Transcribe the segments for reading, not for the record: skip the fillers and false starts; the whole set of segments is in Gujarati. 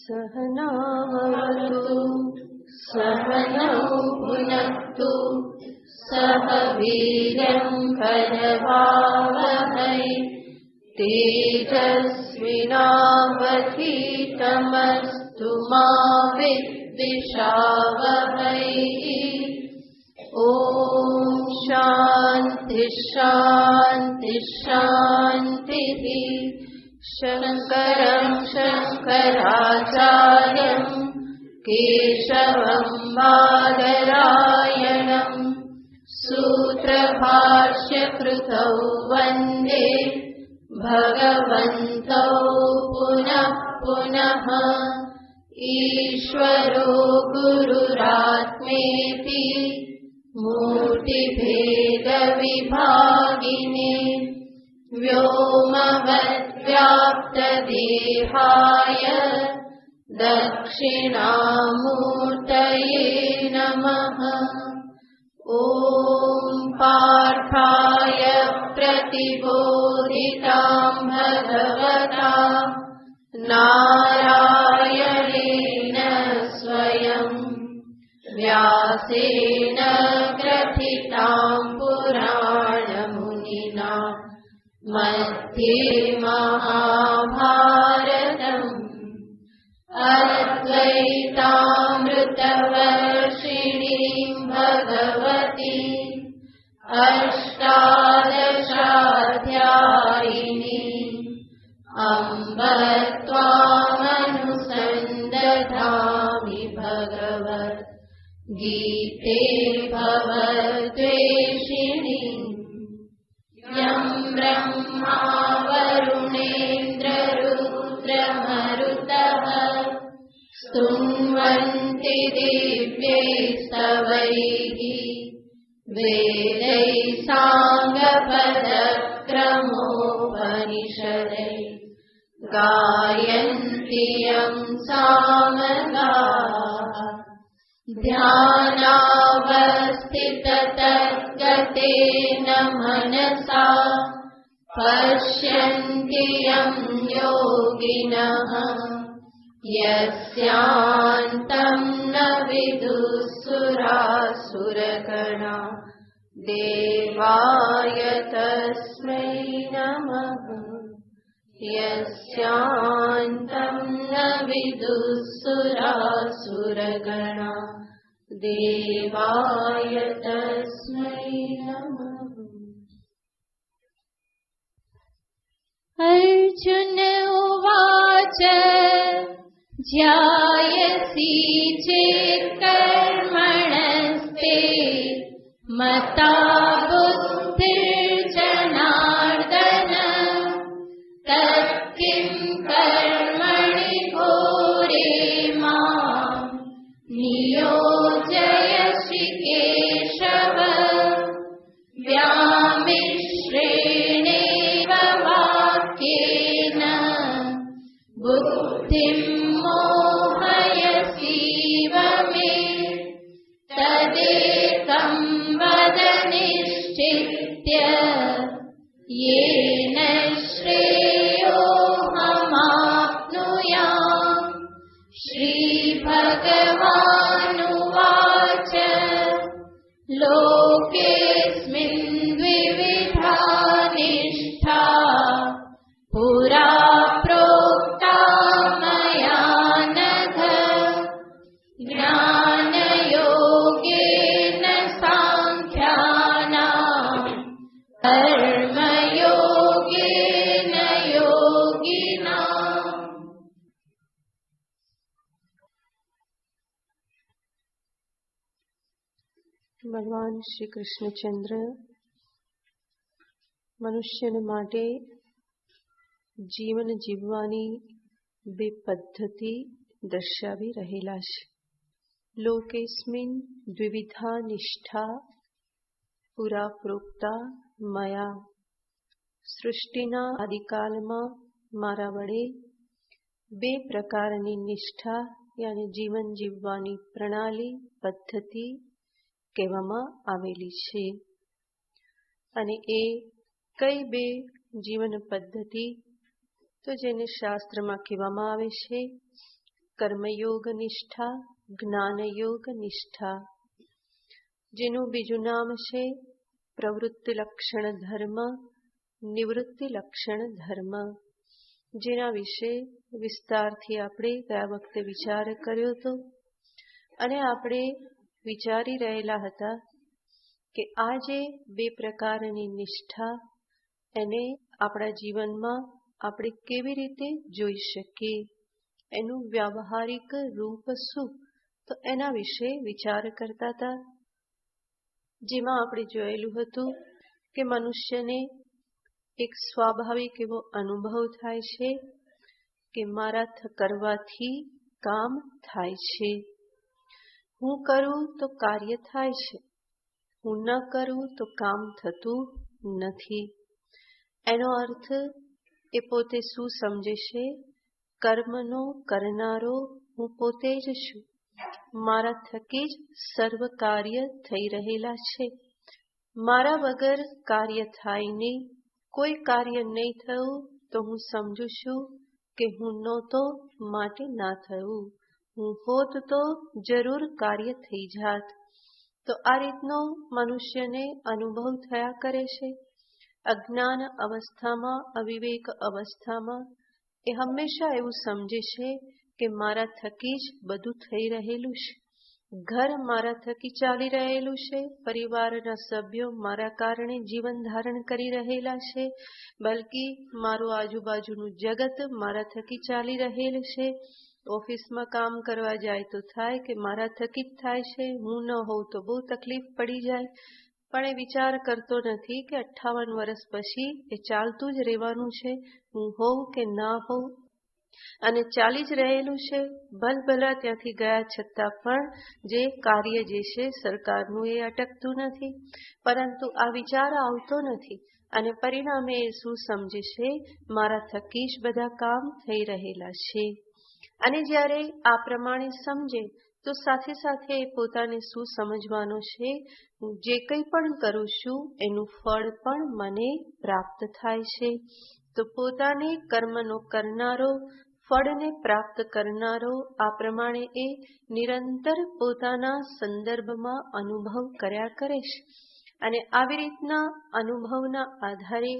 सहनावतु सहनौ भुनक्तु सह वीर्यं करवावहै तेजस्विनावधीतमस्तु मा विद्विषावहै। ॐ शान्ति शान्ति शान्तिः। शङ्करं शङ्कराचार्यं केशवं बादरायणं सूत्रभाष्यकृतौ वन्दे भगवन्तौ पुनः पुनः। ईश्वरो गुरुरात्मेति मूर्तिभेदविभागिने व्योमवद्व्याप्तदेहाय दक्षिणामूर्तये नमः। ॐ पार्थाय प्रतिबोधितां भगवता नारायणेन स्वयं व्यासेन ग्रथितां पुराणमुनिना मध्ये महाभारतम् अद्वैतामृतवर्षिणीं भगवती अष्टादशाध्यायिनी अम्ब त्वामनुसन्दधामि भगवद्गीते भवद्वेषिणी। यं ब्रह्मा वरुणेन्द्ररुद्रमरुतः स्तुन्वन्ति दिव्यैस्तवैः वेदैः साङ्गपदक्रमोपनिषदैः गायन्ति यं सामगाः। ध्यानावस्थिततद्गतेन मनसा पश्यन्ति यं योगिनः यस्यान्तं न विदुःसुरासुरगणा देवाय तस्मै नमः। यस्यान्तं न विदुःसुरासुरगणा देवाय तस्मै नमः। अर्जुन उवाच ध्यायसि चेत् कर्मणस्ते मता बुद्धिर्जनार्दन तत्किं कर्मणि घोरे मां नियोजयसि केशव। व्यामिश्रेणेव वाक्येन बुद्धिं मोहयसीव मे तदेकं वद निश्चित्य येन श्रेयोऽहमाप्नुयाम्। श्रीभगवानुवाच लोकेऽस्मिन् द्विविधा निष्ठा पुरा प्रोक्ता मया नघ। ज्ञानयोगेन साङ्ख्यानां कर्मयोगेन योगिनाम्। ભગવાન શ્રી કૃષ્ણચંદ્ર મનુષ્યને માટે જીવન જીવવાની બે પદ્ધતિ દર્શાવી રહેલા છે. લોકેસ્મિન દ્વિવિધા નિષ્ઠા પુરા પ્રોક્તા મયા. સૃષ્ટિના આદિકાલમાં મારા વડે બે પ્રકારની નિષ્ઠા યાની જીવન જીવવાની પ્રણાલી પદ્ધતિ કહેવામાં આવેલી છે. અને એ કઈ બે જીવન પદ્ધતિ તો જેને શાસ્ત્રમાં કહેવામાં આવે છે કર્મયોગ નિષ્ઠા, જ્ઞાનયોગ નિષ્ઠા, જેનું બીજું નામ છે પ્રવૃત્તિ લક્ષણ ધર્મ, નિવૃત્તિ લક્ષણ ધર્મ, જેના વિશે વિસ્તારથી આપણે ગયા વખતે વિચાર કર્યો હતો. અને આપણે વિચારી રહેલા હતા કે આ જે બે પ્રકારની નિષ્ઠા એને આપણા જીવનમાં આપણે કેવી રીતે જોઈ શકીએ, એનું વ્યાવહારિક રૂપ શું, તો એના વિશે વિચાર કરતા હતા. જેમાં આપણે જોયેલું હતું કે મનુષ્યને એક સ્વાભાવિક એવો અનુભવ થાય છે કે મારા કરવાથી કામ થાય છે. હું કરું તો કાર્ય થાય છે, હું ન કરું તો કામ થતું નથી. એનો અર્થ એ પોતે શું સમજે છે? કર્મનો કરનારો હું પોતે જ છું. મારા થકી જ સર્વ કાર્ય થઈ રહેલા છે. મારા વગર કાર્ય થાય નહીં. કોઈ કાર્ય નહીં થયું તો હું સમજુ છું કે હું નહોતો માટે ના થયું, હું હોત તો જરૂર કાર્ય થઈ જાત. તો આ રીતનો મનુષ્યને અનુભવ થયા કરે છે. અજ્ઞાન અવસ્થામાં, અવિવેક અવસ્થામાં એ હંમેશા એવું સમજે છે કે મારા થકી જ બધું થઈ રહેલું છે. ઘર મારા થકી ચાલી રહેલું છે, પરિવારના સભ્યો મારા કારણે જીવન ધારણ કરી રહેલા છે, બલકી મારું આજુબાજુનું જગત મારા થકી ચાલી રહેલું છે. ઓફિસમાં કામ કરવા જાય તો થાય કે મારા થકી જ થાય છે, હું ન હોઉં તો બહુ તકલીફ પડી જાય. પણ એ વિચાર કરતો નથી કે 58 વર્ષ પછી એ ચાલતું જ રહેવાનું છે, હું હોઉં કે ના હોઉં, અને ચાલી જ રહેલું છે. ભલભલા ત્યાંથી ગયા છતાં પણ જે કાર્ય જે છે સરકારનું એ અટકતું નથી. પરંતુ આ વિચાર આવતો નથી અને પરિણામે એ શું સમજે છે? મારા થકી જ બધા કામ થઈ રહેલા છે. અને જ્યારે આ પ્રમાણે સમજે તો સાથે સાથે પોતાને શું સમજવાનો છે? હું જે કંઈ પણ કરું છું એનું ફળ પણ મને પ્રાપ્ત થાય છે. તો પોતાને કર્મનો કરનારો, ફળને પ્રાપ્ત કરનારો, આ પ્રમાણે એ નિરંતર પોતાના સંદર્ભમાં અનુભવ કર્યા કરે છે. અને આવી રીતના અનુભવના આધારે,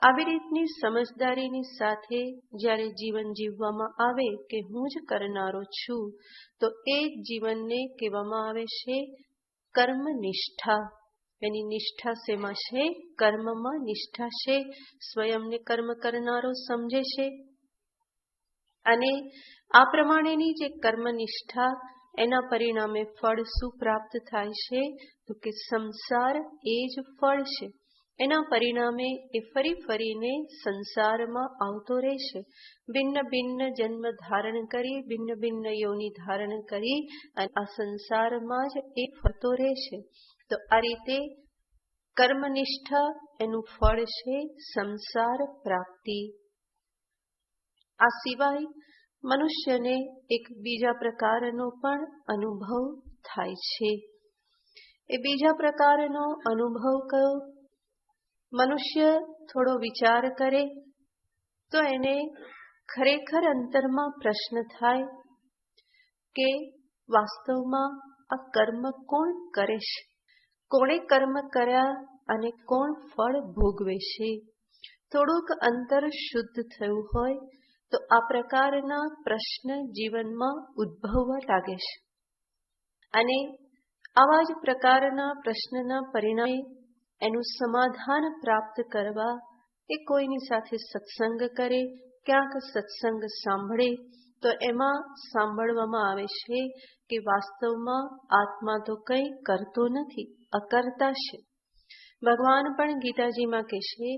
આવી રીતની સમજદારીની સાથે જ્યારે જીવન જીવવામાં આવે કે હું જ કરનારો છું, તો એ જીવનને કહેવામાં આવે છે કર્મનિષ્ઠા. એની નિષ્ઠા શેમાં છે? કર્મમાં નિષ્ઠા છે. સ્વયંને કર્મ કરનારો સમજે છે. અને આ પ્રમાણેની જે કર્મનિષ્ઠા, એના પરિણામે ફળ શું પ્રાપ્ત થાય છે? તો કે સંસાર એ જ ફળ છે. એના પરિણામે એ ફરી ફરીને સંસારમાં આવતો રહેશે. ભિન્ન ભિન્ન જન્મ ધારણ કરી, ભિન્ન ભિન્ન યોનિ ધારણ કરી અને આ સંસારમાં જ એ ફરતો રહેશે. તો આ રીતે કર્મનિષ્ઠા એનું ફળ છે સંસાર પ્રાપ્તિ. આ સિવાય મનુષ્યને એક બીજા પ્રકારનો પણ અનુભવ થાય છે. એ બીજા પ્રકારનો અનુભવ કયો? મનુષ્ય થોડો વિચાર કરે તો એને ખરેખર અંતરમાં પ્રશ્ન થાય કે વાસ્તવમાં આ કર્મ કોણ કરે છે? કોણે કર્મ કર્યા અને કોણ ફળ ભોગવે છે? થોડુંક અંતર શુદ્ધ થયું હોય તો આ પ્રકારના પ્રશ્ન જીવનમાં ઉદ્ભવવા લાગે છે. અને આવા જ પ્રકારના પ્રશ્નના પરિણામે એનું સમાધાન પ્રાપ્ત કરવા એ કોઈની સાથે સત્સંગ કરે, ક્યાંક સત્સંગ સાંભળે, તો એમાં સાંભળવામાં આવે છે કે વાસ્તવમાં આત્મા તો કંઈ કરતો નથી, અકર્તા છે. ભગવાન પણ ગીતાજીમાં કહેશે,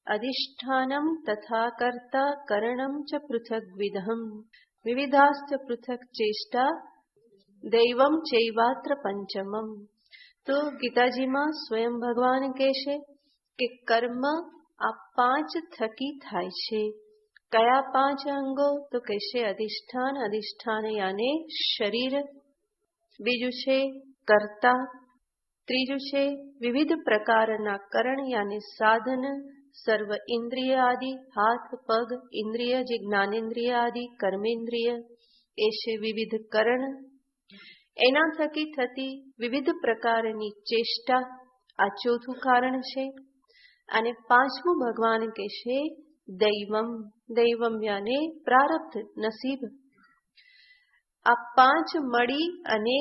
અધિષ્ઠાનમ તથા કર્તા કરણમ ચ પૃથક વિધમ વિવિધાશ્ચ પૃથક ચેષ્ટા દૈવમ ચૈવાત્ર પંચમમ. તો ગીતાજીમાં સ્વયં ભગવાન કહેશે કે કર્મ આ 5 થકી થાય છે. કયા 5 અંગો? તો કહેશે અધિષ્ઠાન, અધિષ્ઠાન યાને શરીર, બીજું છે કર્તા, ત્રીજું છે વિવિધ પ્રકારના કરણ યાને સાધન, સર્વ ઇન્દ્રિય આદિ હાથ પગ ઇન્દ્રિય જે જ્ઞાનેન્દ્રિય આદિ કર્મેન્દ્રિય એ છે વિવિધ કરણ, એના થકી થતી વિવિધ પ્રકારની ચેષ્ટા, આ ચોથું કારણ છે. અને પાંચમું ભગવાન કહે છે દૈવમ. દૈવમ યાને પ્રારબ્ધ, નસીબ. આ પાંચ મળી અને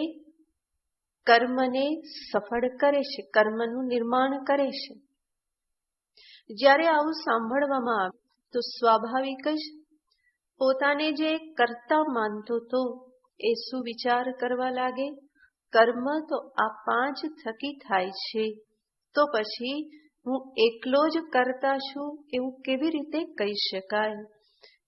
કર્મને સફળ કરે છે, કર્મનું નિર્માણ કરે છે. જ્યારે આવું સાંભળવામાં આવે તો સ્વાભાવિક જ પોતાને જે કર્તા માનતો તો એ શું વિચાર કરવા લાગે, કર્મ તો આ પાંચ થકી થાય છે, તો પછી હું એકલો જ કરતા છું એવું કેવી રીતે કહી શકાય?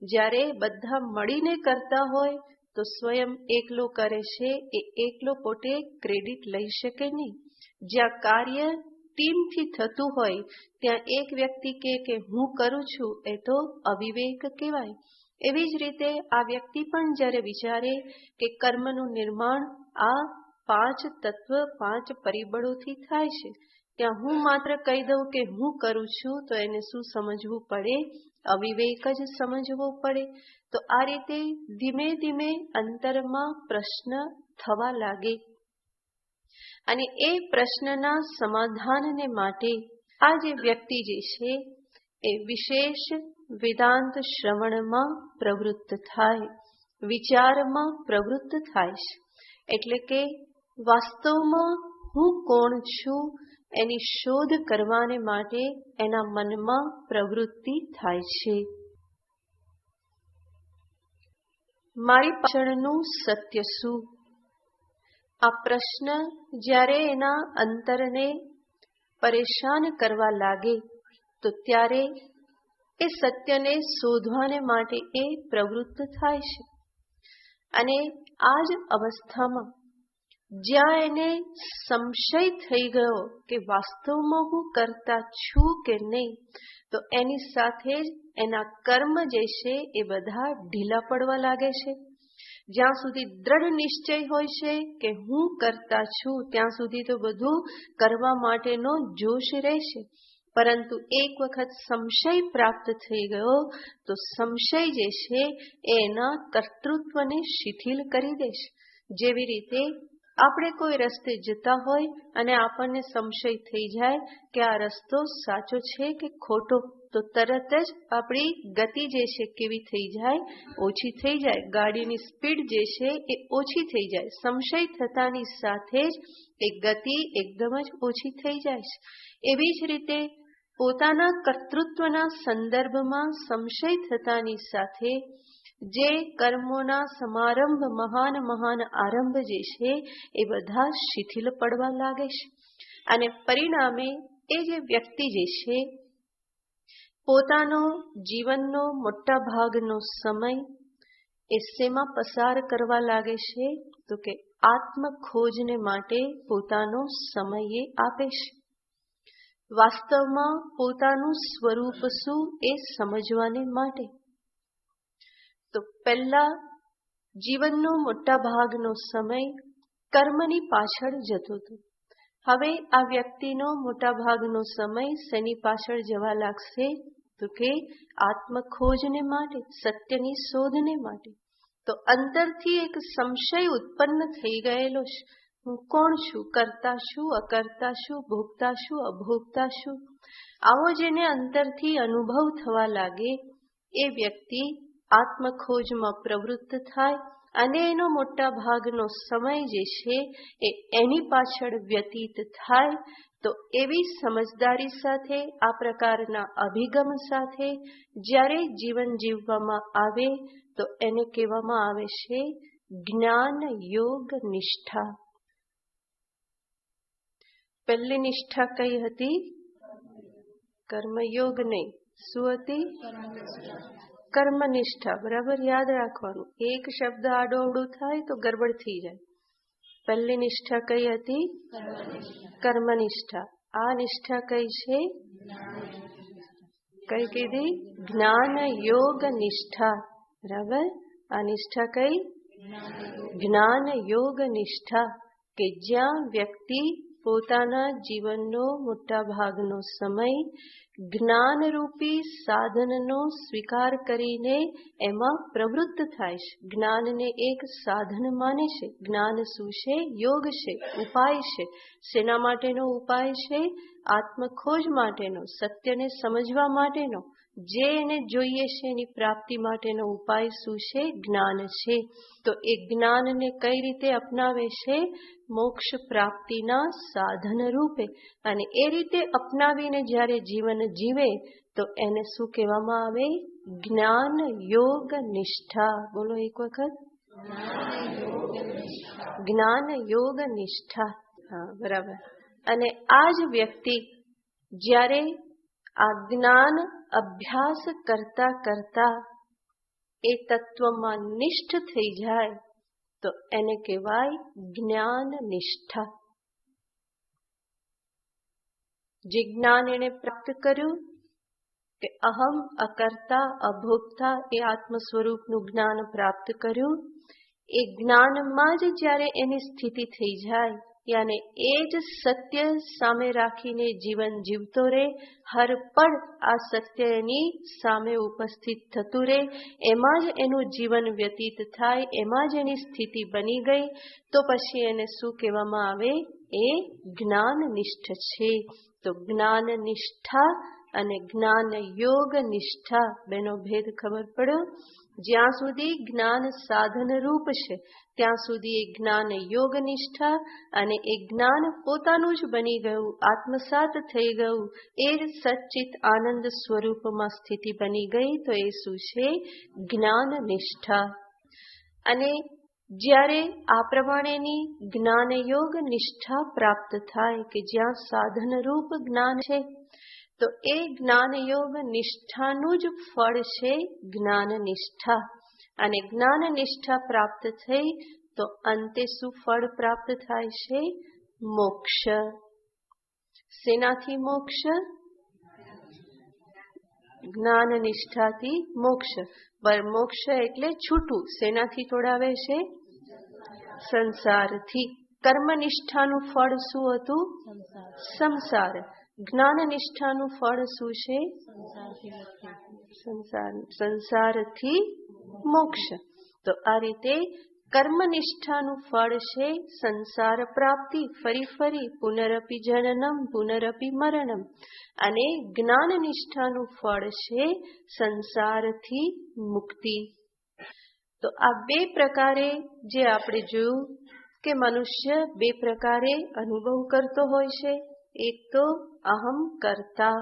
જ્યારે બધા મળીને કરતા હોય તો સ્વયં એકલો કરે છે એ એકલો પોતે ક્રેડિટ લઈ શકે નહીં. જ્યાં કાર્ય ટીમથી થતું હોય ત્યાં એક વ્યક્તિ કે હું કરું છું એ તો અવિવેક કહેવાય. એવી જ રીતે આ વ્યક્તિ પણ જ્યારે વિચારે કે કર્મનું નિર્માણ આ પાંચ તત્વ, પાંચ પરિબળોથી થાય છે, ત્યાં હું માત્ર કહી દઉં કે હું કરું છું તો એને શું સમજવું પડે? અવિવેક જ સમજવો પડે. તો આ રીતે ધીમે ધીમે અંતરમાં પ્રશ્ન થવા લાગે. અને એ પ્રશ્નના સમાધાનને માટે આ જે વ્યક્તિ જે છે એ વિશેષ વેદાંત શ્રવણમાં પ્રવૃત્ત થાય, વિચારમાં પ્રવૃત્ત થાય છે. એટલે કે વાસ્તવમાં હું કોણ છું એની શોધ કરવાને માટે એના મનમાં પ્રવૃત્તિ થાય છે. મારી પાછળનું સત્ય શું? આ પ્રશ્ન જ્યારે એના અંતરને પરેશાન કરવા લાગે તો ત્યારે એ સત્યને શોધવાને માટે એ પ્રવૃત્ત થાય છે. અને આ જ અવસ્થામાં જ્યાં એને સંશય થઈ ગયો કે વાસ્તવમાં હું કરતા છું કે નહીં, તો એની સાથે જ એના કર્મ જે છે એ બધા ઢીલા પડવા લાગે છે. જ્યાં સુધી દ્રઢ નિશ્ચય હોય છે કે હું કરતા છું ત્યાં સુધી તો બધું કરવા માટેનો જોશ રહેશે. પરંતુ એક વખત સંશય પ્રાપ્ત થઈ ગયો તો સંશય જે છે એ એના કર્તૃત્વને શિથિલ કરી દેશે. જેવી રીતે આપણે કોઈ રસ્તે જતા હોય અને આપણને સંશય થઈ જાય કે આ રસ્તો સાચો છે કે ખોટો, તો તરત જ આપણી ગતિ જે છે કેવી થઈ જાય? ઓછી થઈ જાય. ગાડીની સ્પીડ જે છે એ ઓછી થઈ જાય. સંશય થતાની સાથે જ એ ગતિ એકદમ જ ઓછી થઈ જાય છે. એવી જ રીતે પોતાના કર્તૃત્વના સંદર્ભમાં સંશય થતાની સાથે જે કર્મોના સમારંભ, મહાન મહાન આરંભ જે છે એ બધા શિથિલ પડવા લાગે છે. અને પરિણામે એ જે વ્યક્તિ જે છે પોતાનો જીવનનો મોટા ભાગનો સમય એ શેમાં પસાર કરવા લાગે છે? તો કે આત્મખોજને માટે પોતાનો સમય એ આપે છે. વાસ્તવમાં પોતાનું સ્વરૂપ શું એ સમજવાને માટે. તો પહેલા જીવનનો મોટા ભાગનો સમય કર્મની પાછળ જતો હતો. હવે આ વ્યક્તિનો મોટા ભાગનો સમય શેની પાછળ જવા લાગશે? તો કે આત્મખોજને માટે, સત્યની શોધને માટે. તો અંતરથી એક સંશય ઉત્પન્ન થઈ ગયેલો છે. હું કોણ છું? કરતા છું, અકર્તા છું, ભોગતા છું, અભોગતા છું? આવો જેને અંતરથી અનુભવ થવા લાગે એ વ્યક્તિ આત્મખોજમાં પ્રવૃત્ત થાય અને એનો મોટા ભાગનો સમય જે છે એ એની પાછળ વ્યતીત થાય. તો એવી સમજદારી સાથે, આ પ્રકારના અભિગમ સાથે જ્યારે જીવન જીવવામાં આવે તો એને કહેવામાં આવે છે જ્ઞાન યોગ નિષ્ઠા. પહેલી નિષ્ઠા કઈ હતી? કર્મયોગ નહીં. શું હતી? કર્મનિષ્ઠા. બરાબર યાદ રાખવાનું. એક શબ્દ આડોઅવડું થાય તો ગડબડ થઈ જાય. પહેલી નિષ્ઠા કઈ હતી? કર્મનિષ્ઠા. આ નિષ્ઠા કઈ છે? કઈ કીધી? જ્ઞાન યોગ નિષ્ઠા. બરાબર. આ નિષ્ઠા કઈ? જ્ઞાન યોગ નિષ્ઠા. કે જ્યાં વ્યક્તિ પોતાના જીવનનો મોટા ભાગનો સમય જ્ઞાનરૂપી સાધનનો સ્વીકાર કરીને એમાં પ્રવૃત્ત થાય છે. જ્ઞાનને એક સાધન માને છે. જ્ઞાન શું છે? યોગ છે, ઉપાય છે. શેના માટેનો ઉપાય છે? આત્મખોજ માટેનો, સત્યને સમજવા માટેનો, જે એને જોઈએ છે એની પ્રાપ્તિ માટેનો ઉપાય શું છે? જ્ઞાન છે. તો એ જ્ઞાનને કઈ રીતે અપનાવે છે? મોક્ષ પ્રાપ્તિના સાધન રૂપે. અને એ રીતે અપનાવીને જ્યારે જીવન જીવે તો એને શું કહેવામાં આવે? જ્ઞાન યોગ નિષ્ઠા. બોલો એક વખત, જ્ઞાન યોગ નિષ્ઠા. હા, બરાબર. અને આ જ વ્યક્તિ જ્યારે આ જ્ઞાન અભ્યાસ કરતા કરતા એ તત્વમાં નિષ્ઠ થઈ જાય તો એને કહેવાય જ્ઞાન નિષ્ઠા. જે જ્ઞાન એને પ્રાપ્ત કર્યું કે અહમ અકર્તા અભોક્તા એ આત્મ સ્વરૂપનું જ્ઞાન પ્રાપ્ત કર્યું, એ જ્ઞાનમાં જ જ્યારે એની સ્થિતિ થઈ જાય, યાને એ જ સત્ય સામે રાખીને જીવન જીવતો રહે, હર પળ આ સત્ય એની સામે ઉપસ્થિત થતું રહે, એમાં જ એનું જીવન વ્યતીત થાય, એમાં જ એની સ્થિતિ બની ગઈ, તો પછી એને શું કહેવામાં આવે? એ જ્ઞાન નિષ્ઠ છે. તો જ્ઞાન નિષ્ઠા અને જ્ઞાન યોગ નિષ્ઠા બેનો ભેદ ખબર પડ્યો? જ્યાં સુધી જ્ઞાન સાધન રૂપ છે ત્યાં સુધી એ જ્ઞાન યોગ નિષ્ઠા, અને એ જ્ઞાન પોતાનું જ બની ગયું, આત્મસાત થઈ ગયું, એ સચ્ચિત આનંદ સ્વરૂપમાં સ્થિતિ બની ગઈ, તો એ શું છે? જ્ઞાન નિષ્ઠા. અને જ્યારે આ પ્રમાણેની જ્ઞાન યોગ નિષ્ઠા પ્રાપ્ત થાય કે જ્યાં સાધન રૂપ જ્ઞાન છે, તો એ જ્ઞાન યોગ નિષ્ઠાનું જ ફળ છે જ્ઞાન નિષ્ઠા. અને જ્ઞાન નિષ્ઠા પ્રાપ્ત થઈ તો અંતે શું ફળ પ્રાપ્ત થાય છે? મોક્ષ. શેનાથી મોક્ષ? જ્ઞાન નિષ્ઠાથી મોક્ષ. પર મોક્ષ એટલે છૂટું. શેનાથી છોડાવે છે? સંસારથી. કર્મ નિષ્ઠાનું ફળ શું હતું? સંસાર. જ્ઞાન નિષ્ઠાનું ફળ શું છે? સંસારથી મોક્ષ. તો આ રીતે કર્મ નિષ્ઠાનું ફળ છે સંસાર પ્રાપ્તિ, ફરી ફરી પુનરપી જનનમ પુનરપી મરણમ. અને જ્ઞાન નિષ્ઠાનું ફળ છે સંસારથી મુક્તિ. તો આ બે પ્રકારે જે આપણે જોયું કે મનુષ્ય બે પ્રકારે અનુભવ કરતો હોય છે. એક તો અહમ કરતા,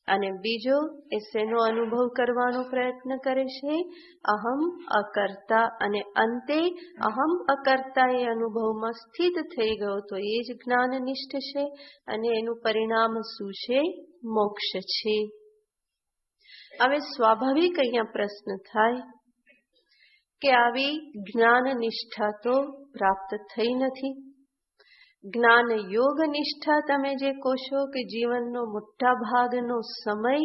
અને બીજો એ શેનો અનુભવ કરવાનો પ્રયત્ન કરે છે? અહમ અકર્તા. અને અંતે અહમ અકર્તા એ અનુભવમાં સ્થિત થઈ ગયો તો એ જ જ્ઞાન નિષ્ઠ છે, અને એનું પરિણામ શું છે? મોક્ષ છે. હવે સ્વાભાવિક અહીંયા પ્રશ્ન થાય કે આવી જ્ઞાન નિષ્ઠા તો પ્રાપ્ત થઈ નથી. જ્ઞાન યોગ નિષ્ઠા તમે જે કહો છો કે જીવનનો મોટા ભાગનો સમય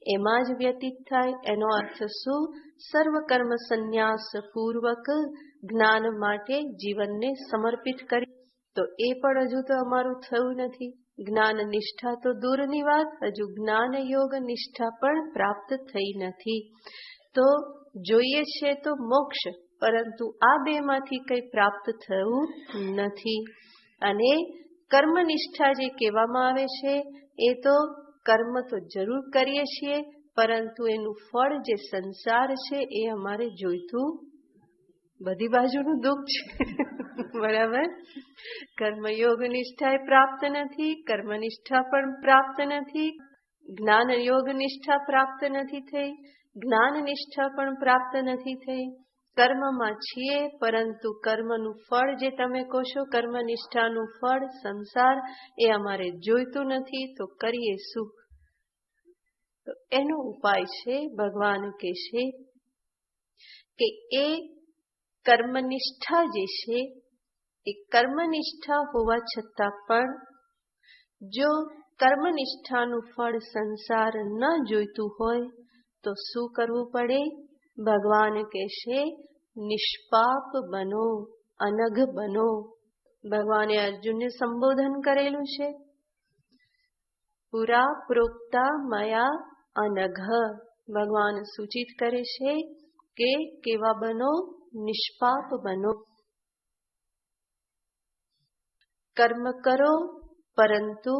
એમાં જ વ્યતીત થાય, એનો અર્થ શું? સર્વ કર્મ સંન્યાસ પૂર્વક જ્ઞાન માટે જીવનને સમર્પિત કરી. તો એ પણ હજુ તો અમારું થયું નથી. જ્ઞાન નિષ્ઠા તો દૂરની વાત, હજુ જ્ઞાન યોગ નિષ્ઠા પણ પ્રાપ્ત થઈ નથી. તો જોઈએ છે તો મોક્ષ, પરંતુ આ બેમાંથી કંઈ પ્રાપ્ત થયું નથી. અને કર્મનિષ્ઠા જે કહેવામાં આવે છે એ તો કર્મ તો જરૂર કરીએ છીએ, પરંતુ એનું ફળ જે સંસાર છે એ અમારે જોઈતું. બધી બાજુનું દુઃખ છે. બરાબર. કર્મયોગ નિષ્ઠા પ્રાપ્ત નથી, કર્મનિષ્ઠા પણ પ્રાપ્ત નથી, જ્ઞાન યોગ નિષ્ઠા પ્રાપ્ત નથી થઈ, જ્ઞાન નિષ્ઠા પણ પ્રાપ્ત નથી થઈ. કર્મમાં છીએ, પરંતુ કર્મનું ફળ જે તમે કહો છો કર્મનિષ્ઠાનું ફળ સંસાર એ અમારે જોઈતું નથી, તો કરીએ શું? તો એનો ઉપાય છે, ભગવાન કહેશે કે એ કર્મનિષ્ઠા જે છે એ કર્મનિષ્ઠા હોવા છતાં પણ જો કર્મનિષ્ઠાનું ફળ સંસાર ન જોઈતું હોય તો શું કરવું પડે? ભગવાન કહેશે નિષ્પાપ બનો, અનઘ બનો. ભગવાને અર્જુનને સંબોધન કરેલું છે, પુરા પ્રોક્તા મયા અનઘ. ભગવાન સૂચિત કરે છે કે કેવા બનો? નિષ્પાપ બનો. કર્મ કરો, પરંતુ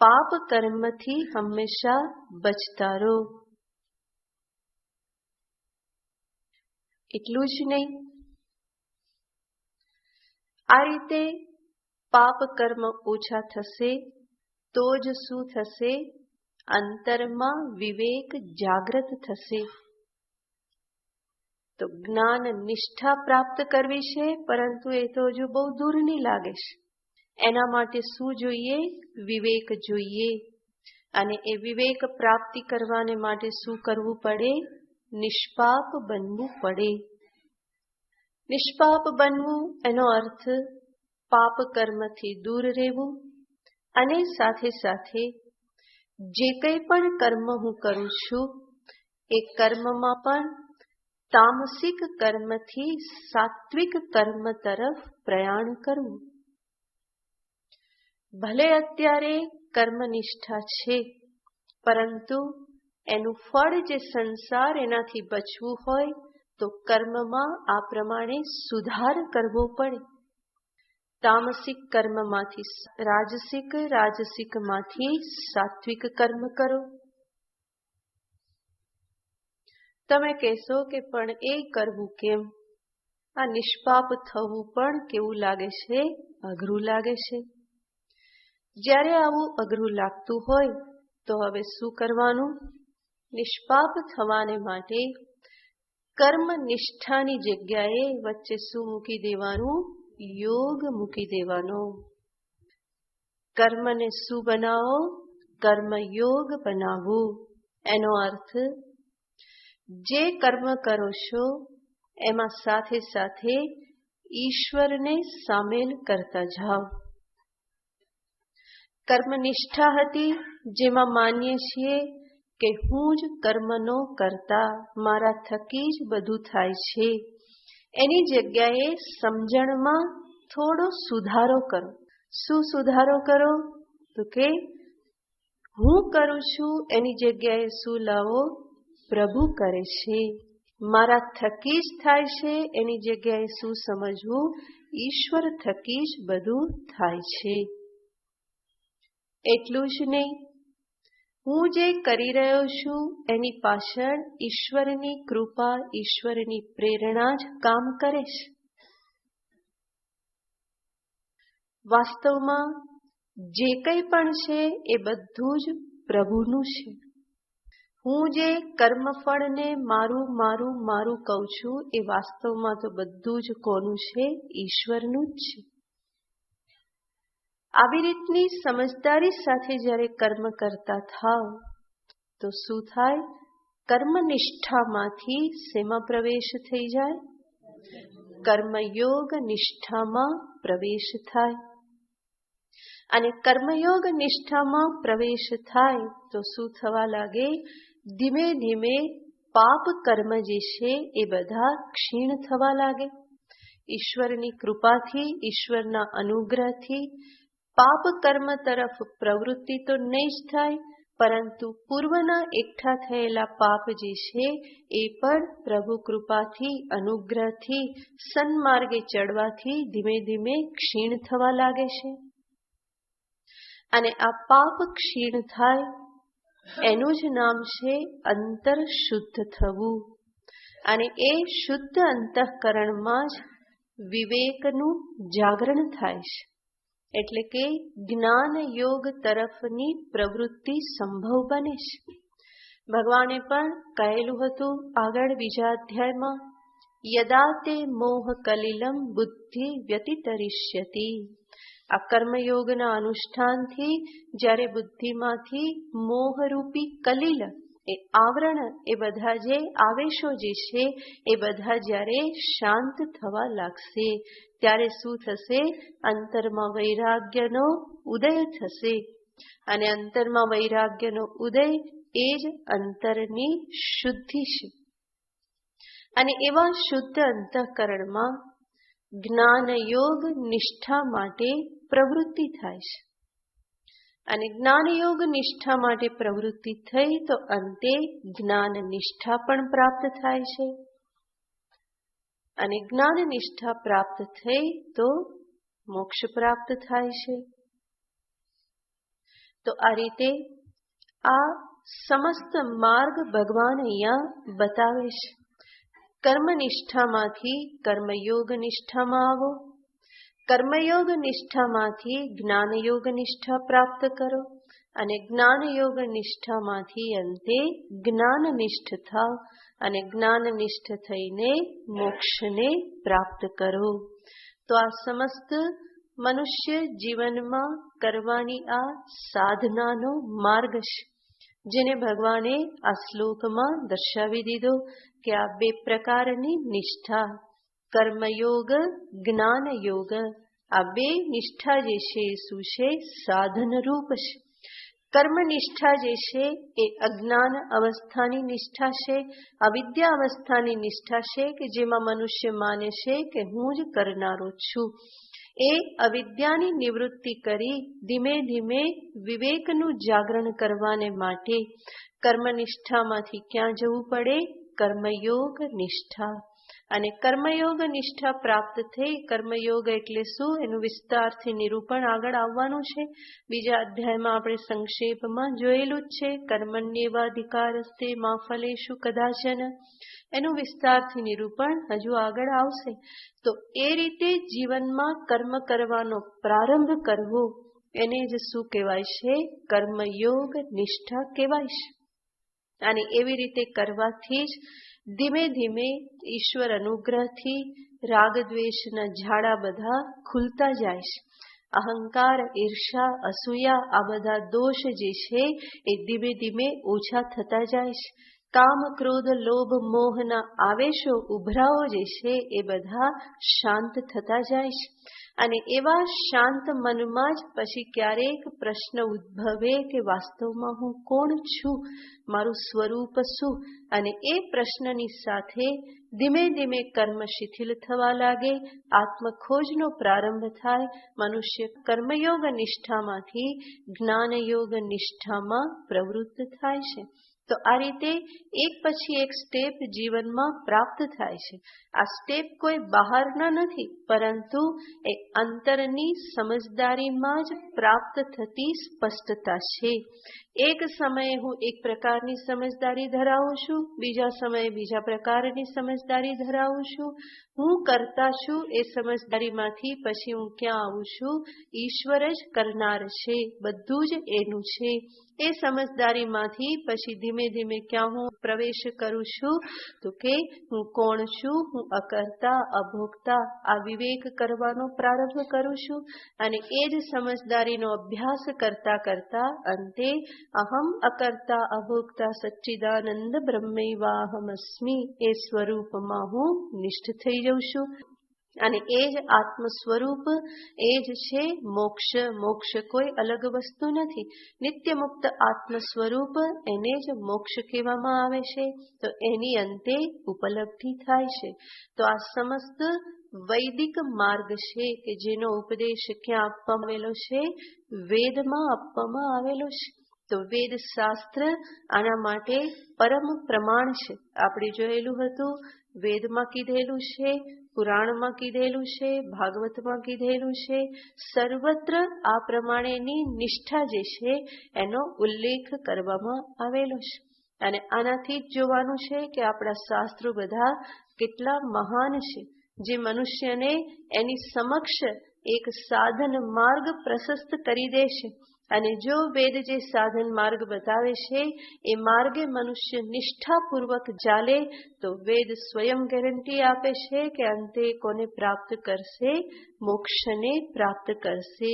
પાપ કર્મથી હંમેશા બચતા રહો. એટલું જ નહીં, આ રીતે પાપ કર્મ ઓછા થશે તો જ શું થશે? અંતરમાં વિવેક જાગૃત થશે. તો જ્ઞાન નિષ્ઠા પ્રાપ્ત કરવી છે, પરંતુ એ તો હજુ બહુ દૂરની લાગે છે. એના માટે શું જોઈએ? વિવેક જોઈએ. અને એ વિવેક પ્રાપ્તિ કરવાને માટે શું કરવું પડે? નિષ્પાપ બનવું પડે. નિષ્પાપ બનવું એનો અર્થ પાપ કર્મથી દૂર રહેવું, અને સાથે સાથે જે કંઈ પણ કર્મ હું કરું છું એ કર્મમાં પણ તામસિક કર્મથી સાત્વિક કર્મ તરફ પ્રયાણ કરવું. ભલે અત્યારે કર્મનિષ્ઠા છે, પરંતુ એનું ફળ જે સંસાર, એનાથી બચવું હોય તો કર્મમાં આ પ્રમાણે સુધાર કરવો પડે. તામસિક કર્મમાંથી રાજસિક, રાજસિકમાંથી સાત્વિક કર્મ કરો. તમે કહેશો કે પણ એ કરવું કેમ? આ નિષ્પાપ થવું પણ કેવું લાગે છે? અઘરું લાગે છે. જ્યારે આવું અઘરું લાગતું હોય તો હવે શું કરવાનું? નિષ્પાપ થવાને માટે કર્મ નિષ્ઠાની જગ્યાએ વચ્ચે શું મૂકી દેવાનું? યોગ મૂકી દેવાનો. કર્મને શું બનાવો? કર્મયોગ બનાવો. એનો અર્થ જે કર્મ કરો છો એમાં સાથે સાથે ઈશ્વરને સામેલ કરતા જાઓ. કર્મનિષ્ઠા હતી, જેમાં માનીએ છીએ કે હું જ કર્મનો કરતા, મારા થકી જ બધું થાય છે. એની જગ્યાએ સમજણમાં થોડો સુધારો કરો. શું સુધારો કરો? તો કે હું કરું છું એની જગ્યાએ શું લાવો? પ્રભુ કરે છે. મારા થકી જ થાય છે એની જગ્યાએ શું સમજવું? ઈશ્વર થકી જ બધું થાય છે. એટલું જ નહીં, હું જે કરી રહ્યો છું એની પાછળ ઈશ્વરની કૃપા, ઈશ્વરની પ્રેરણા જ કામ કરે છે. વાસ્તવમાં જે કંઈ પણ છે એ બધું જ પ્રભુનું છે. હું જે કર્મફળને મારું મારું મારું કહું છું એ વાસ્તવમાં તો બધું જ કોનું છે? ઈશ્વરનું જ છે. આવી રીતની સમજદારી સાથે જ્યારે કર્મ કરતા થાવ તો શું થાય? કર્મનિષ્ઠામાંથી શેમાં પ્રવેશ થઈ જાય? કર્મયોગ નિષ્ઠામાં પ્રવેશ થાય. અને કર્મયોગ નિષ્ઠામાં પ્રવેશ થાય તો શું થવા લાગે? ધીમે ધીમે પાપ કર્મ જે છે એ બધા ક્ષીણ થવા લાગે. ઈશ્વરની કૃપાથી, ઈશ્વરના અનુગ્રહથી પાપ કર્મ તરફ પ્રવૃત્તિ તો નહીં જ થાય, પરંતુ પૂર્વના એકઠા થયેલા પાપ જે છે એ પણ પ્રભુ કૃપાથી, અનુગ્રહથી, સન્માર્ગે ચડવાથી ધીમે ધીમે ક્ષીણ થવા લાગે છે. અને આ પાપ ક્ષીણ થાય એનું જ નામ છે અંતર શુદ્ધ થવું. અને એ શુદ્ધ અંતઃકરણમાં જ વિવેકનું જાગરણ થાય છે. એટલે કે જ્ઞાન યોગ તરફની પ્રવૃત્તિ સંભવ બને છે. ભગવાને પણ કહેલું હતું આગળ બીજા અધ્યાયમાં, યદા તે મોહ કલિલમ બુદ્ધિ વ્યતિતરિષ્યતિ. આ કર્મયોગના અનુષ્ઠાનથી જ્યારે બુદ્ધિમાંથી મોહરૂપી કલિલ, એ આવરણ, એ બધા જે આવેશો જે છે એ બધા જ્યારે શાંત થવા લાગશે ત્યારે શું થશે? અંતરમાં વૈરાગ્યનો ઉદય થશે. અને અંતરમાં વૈરાગ્યનો ઉદય એ જ અંતરની શુદ્ધિ છે. અને એવા શુદ્ધ અંતઃકરણમાં જ્ઞાન યોગ નિષ્ઠા માટે પ્રવૃત્તિ થાય છે. અને જ્ઞાન યોગ નિષ્ઠા માટે પ્રવૃત્તિ થઈ તો અંતે જ્ઞાન નિષ્ઠા પણ પ્રાપ્ત થાય છે. અને જ્ઞાન નિષ્ઠા પ્રાપ્ત થઈ તો મોક્ષ પ્રાપ્ત થાય છે. તો આ રીતે આ સમસ્ત માર્ગ ભગવાન અહીંયા બતાવે છે. કર્મનિષ્ઠામાંથી કર્મયોગ નિષ્ઠામાં આવો, કર્મયોગ નિષ્ઠામાંથી જ્ઞાનયોગ નિષ્ઠા પ્રાપ્ત કરો અને જ્ઞાનયોગ નિષ્ઠામાંથી અંતે જ્ઞાનનિષ્ઠ થાવ અને જ્ઞાનનિષ્ઠ થઈને મોક્ષને પ્રાપ્ત કરો. તો આ સમસ્ત મનુષ્ય જીવનમાં કરવાની આ સાધનાનો માર્ગ છે, જેને ભગવાને આ શ્લોકમાં દર્શાવી દીધો કે આ બે પ્રકારની નિષ્ઠા, કર્મયોગ, જ્ઞાનયોગ, આ બે નિષ્ઠા જે છે એ શું છે? સાધન રૂપ છે. કર્મનિષ્ઠા જે છે એ અજ્ઞાન અવસ્થાની નિષ્ઠા છે, અવિદ્યા અવસ્થાની નિષ્ઠા છે કે જેમાં મનુષ્ય માને છે કે હું જ કરનારો છું. એ અવિદ્યાની નિવૃત્તિ કરી ધીમે ધીમે વિવેકનું જાગરણ કરવાને માટે કર્મનિષ્ઠામાંથી ક્યાં જવું પડે? કર્મયોગ નિષ્ઠા. અને કર્મયોગ નિષ્ઠા પ્રાપ્ત થઈ, કર્મયોગ એટલે શું એનું વિસ્તારથી નિરૂપણ આગળ આવવાનું છે. બીજા અધ્યાયમાં આપણે સંક્ષેપમાં જોયેલું જ છે. કર્મણ્યેવાધિકારસ્તે મા ફલેષુ કદાચન, એનું વિસ્તારથી નિરૂપણ હજુ આગળ આવશે. તો એ રીતે જીવનમાં કર્મ કરવાનો પ્રારંભ કરવો એને જ શું કહેવાય છે? કર્મયોગ નિષ્ઠા કહેવાય છે. અને એવી રીતે કરવાથી જ ધીમે ધીમે ઈશ્વર અનુગ્રહથી રાગદ્વેષના ઝાડા બધા ખુલતા જાય છે. અહંકાર, ઈર્ષા, અસૂયા, આ બધા દોષ જે છે એ ધીમે ધીમે ઓછા થતા જાય છે. કામ, ક્રોધ, લોભ, મોહના આવેશો, ઉભરાઓ જે છે એ બધા શાંત થતા જાય છે. અને એવા શાંત મનમાં જ પછી ક્યારેક પ્રશ્ન ઉદ્ભવે કે વાસ્તવમાં હું કોણ છું, મારું સ્વરૂપ શું? અને એ પ્રશ્નની સાથે ધીમે ધીમે કર્મ શિથિલ થવા લાગે, આત્મખોજનો પ્રારંભ થાય. મનુષ્ય કર્મયોગ નિષ્ઠામાંથી જ્ઞાનયોગ નિષ્ઠામાં પ્રવૃત્ત થાય છે. તો આ રીતે એક પછી એક સ્ટેપ જીવનમાં પ્રાપ્ત થાય છે. આ સ્ટેપ કોઈ બહારના નથી, પરંતુ એ અંતરની સમજદારીમાં જ પ્રાપ્ત થતી સ્પષ્ટતા છે. એક સમયે હું એક પ્રકારની સમજદારી ધરાવું છું, બીજા સમયે બીજા પ્રકારની સમજદારી ધરાવું છું. હું કરતા છું એ સમજદારીમાંથી પછી હું ક્યાં આવું છું? ઈશ્વર જ કરનાર છે, બધું જ એનું છે. એ સમજદારીમાંથી પછી ધીમે ધીમે ક્યાં હું પ્રવેશ કરું છું? તો કે હું કોણ છું? હું અકર્તા, અભોગતા, આ વિવેક કરવાનો પ્રારંભ કરું છું. અને એ જ સમજદારીનો અભ્યાસ કરતા કરતા અંતે અહમ અકર્તા અભોગતા સચ્ચિદાનંદ બ્રહ્મૈવાહમસ્મિ, એ સ્વરૂપમાં હું નિષ્ઠ થઈ જઉં છું. અને એ જ આત્મ સ્વરૂપ, એ જ છે મોક્ષ. મોક્ષ કોઈ અલગ વસ્તુ નથી. નિત્ય મુક્ત આત્મ સ્વરૂપ, એને જ મોક્ષ કહેવામાં આવે છે. તો એની અંતે ઉપલબ્ધિ થાય છે. તો આ સમસ્ત વૈદિક માર્ગ છે કે જેનો ઉપદેશ ક્યાં આપવામાં આવેલો છે? વેદમાં આપવામાં આવેલો છે. તો વેદ શાસ્ત્ર આના માટે પરમ પ્રમાણ છે. આપણે જોયેલું હતું, વેદમાં કીધેલું છે, પુરાણમાં કીધેલું છે, ભાગવતમાં કીધેલું છે. સર્વત્ર આ પ્રમાણેની નિષ્ઠા જે છે એનો ઉલ્લેખ કરવામાં આવેલો છે. અને આનાથી જ જોવાનું છે કે આપણા શાસ્ત્રો બધા કેટલા મહાન છે, જે મનુષ્યને એની સમક્ષ એક સાધન માર્ગ પ્રશસ્ત કરી દે છે. અને જો વેદ જે સાધન માર્ગ બતાવે છે એ માર્ગે મનુષ્ય નિષ્ઠાપૂર્વક ચાલે તો વેદ સ્વયં ગેરંટી આપે છે કે અંતે કોને પ્રાપ્ત કરશે? મોક્ષને પ્રાપ્ત કરશે.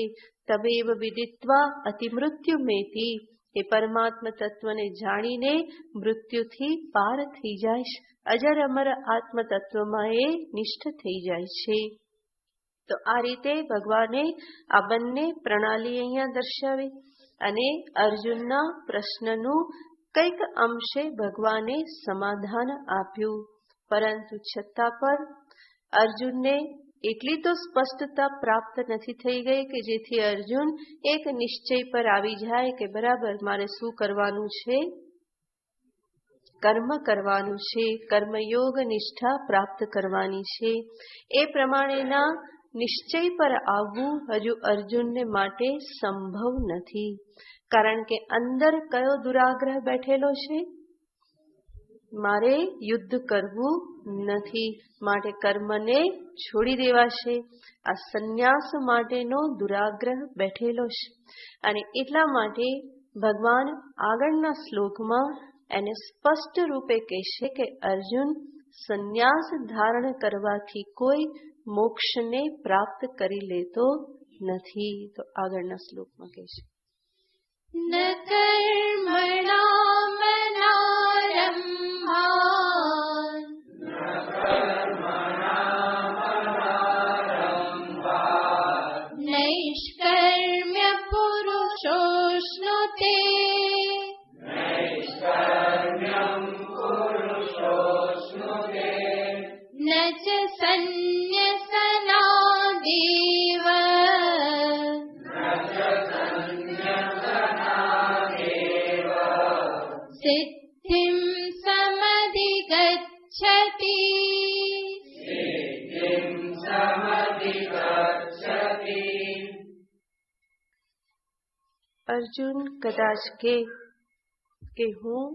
તમેવ વિદિત્વા અતિમૃત્યુ મેતી, એ પરમાત્મ તત્વને જાણીને મૃત્યુથી પાર થઈ જાય છે. અજર અમર આત્મ તત્વમાં એ નિષ્ઠ થઈ જાય છે. તો આ રીતે ભગવાને આ બંને પ્રણાલી અહીંયા દર્શાવી. અને અર્જુનના પ્રશ્નનું કંઈક અંશે ભગવાને સમાધાન આપ્યું. પરંતુ છતાં પણ અર્જુનને એટલી તો સ્પષ્ટતા પ્રાપ્ત નથી થઈ ગઈ કે જેથી અર્જુન એક નિશ્ચય પર આવી જાય કે બરાબર મારે શું કરવાનું છે, કર્મ કરવાનું છે, કર્મયોગ નિષ્ઠા પ્રાપ્ત કરવાની છે. એ પ્રમાણેના નિશ્ચય પર આવવું હજુ અર્જુનને માટે સંભવ નથી. કારણ કે અંદર કયો દુરાગ્રહ બેઠેલો છે? મારે યુદ્ધ કરવું નથી, માટે કર્મને છોડી દેવાશે. આ સંન્યાસ માટેનો દુરાગ્રહ બેઠેલો છે. અને એટલા માટે ભગવાન આગળના શ્લોકમાં એને સ્પષ્ટ રૂપે કહેશે કે અર્જુન, સંન્યાસ ધારણ કરવાથી કોઈ મોક્ષને પ્રાપ્ત કરી લેતો નથી. તો આગળના શ્લોકમાં કહેશે ન કર્મણામનારંભાत् નૈષ્કર્મ્ય પુરુષોશ્નુતે ન ચ સંન્યસનાદેવ સિદ્ધિં સમધિગચ્છતિ. અર્જુન કદાચ કે હું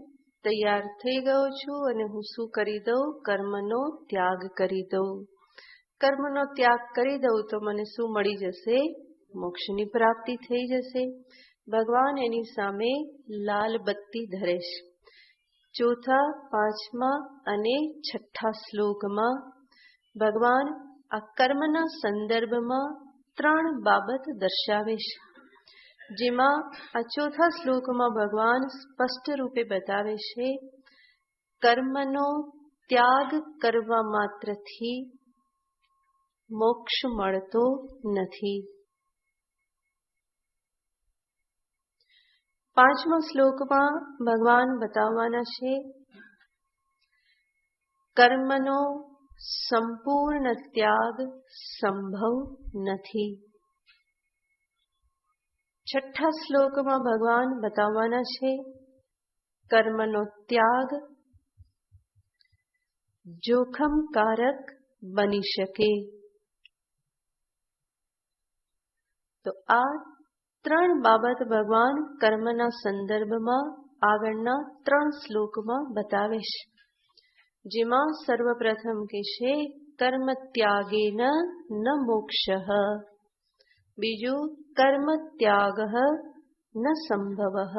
તૈયાર થઈ ગયો છું અને હું શું કરી દઉં? કર્મનો ત્યાગ કરી દઉં. કર્મનો ત્યાગ કરી દઉં તો મને શું મળી જશે? મોક્ષની પ્રાપ્તિ થઈ જશે. ભગવાન એની સામે લાલ બત્તી ધરે છે. ચોથા, પાંચમા અને છઠ્ઠા શ્લોકમાં ભગવાન આ કર્મના સંદર્ભમાં 3 બાબત દર્શાવે છે. જેમાં આ ચોથા શ્લોકમાં ભગવાન સ્પષ્ટ રૂપે બતાવે છે કર્મનો ત્યાગ કરવા માત્રથી મોક્ષ મળતો નથી. પાંચમા શ્લોકમાં ભગવાન બતાવવાના છે કર્મનો સંપૂર્ણ ત્યાગ સંભવ નથી. છઠ્ઠા શ્લોકમાં ભગવાન બતાવવાના છે કર્મનો ત્યાગ જોખમકારક બની શકે. તો આ 3 બાબત ભગવાન કર્મના સંદર્ભમાં આગળના 3 શ્લોકમાં બતાવે છે. જેમાં સર્વપ્રથમ કે છે કર્મ ત્યાગેન ન મોક્ષઃ. બીજું કર્મ ત્યાગ ન સંભવ.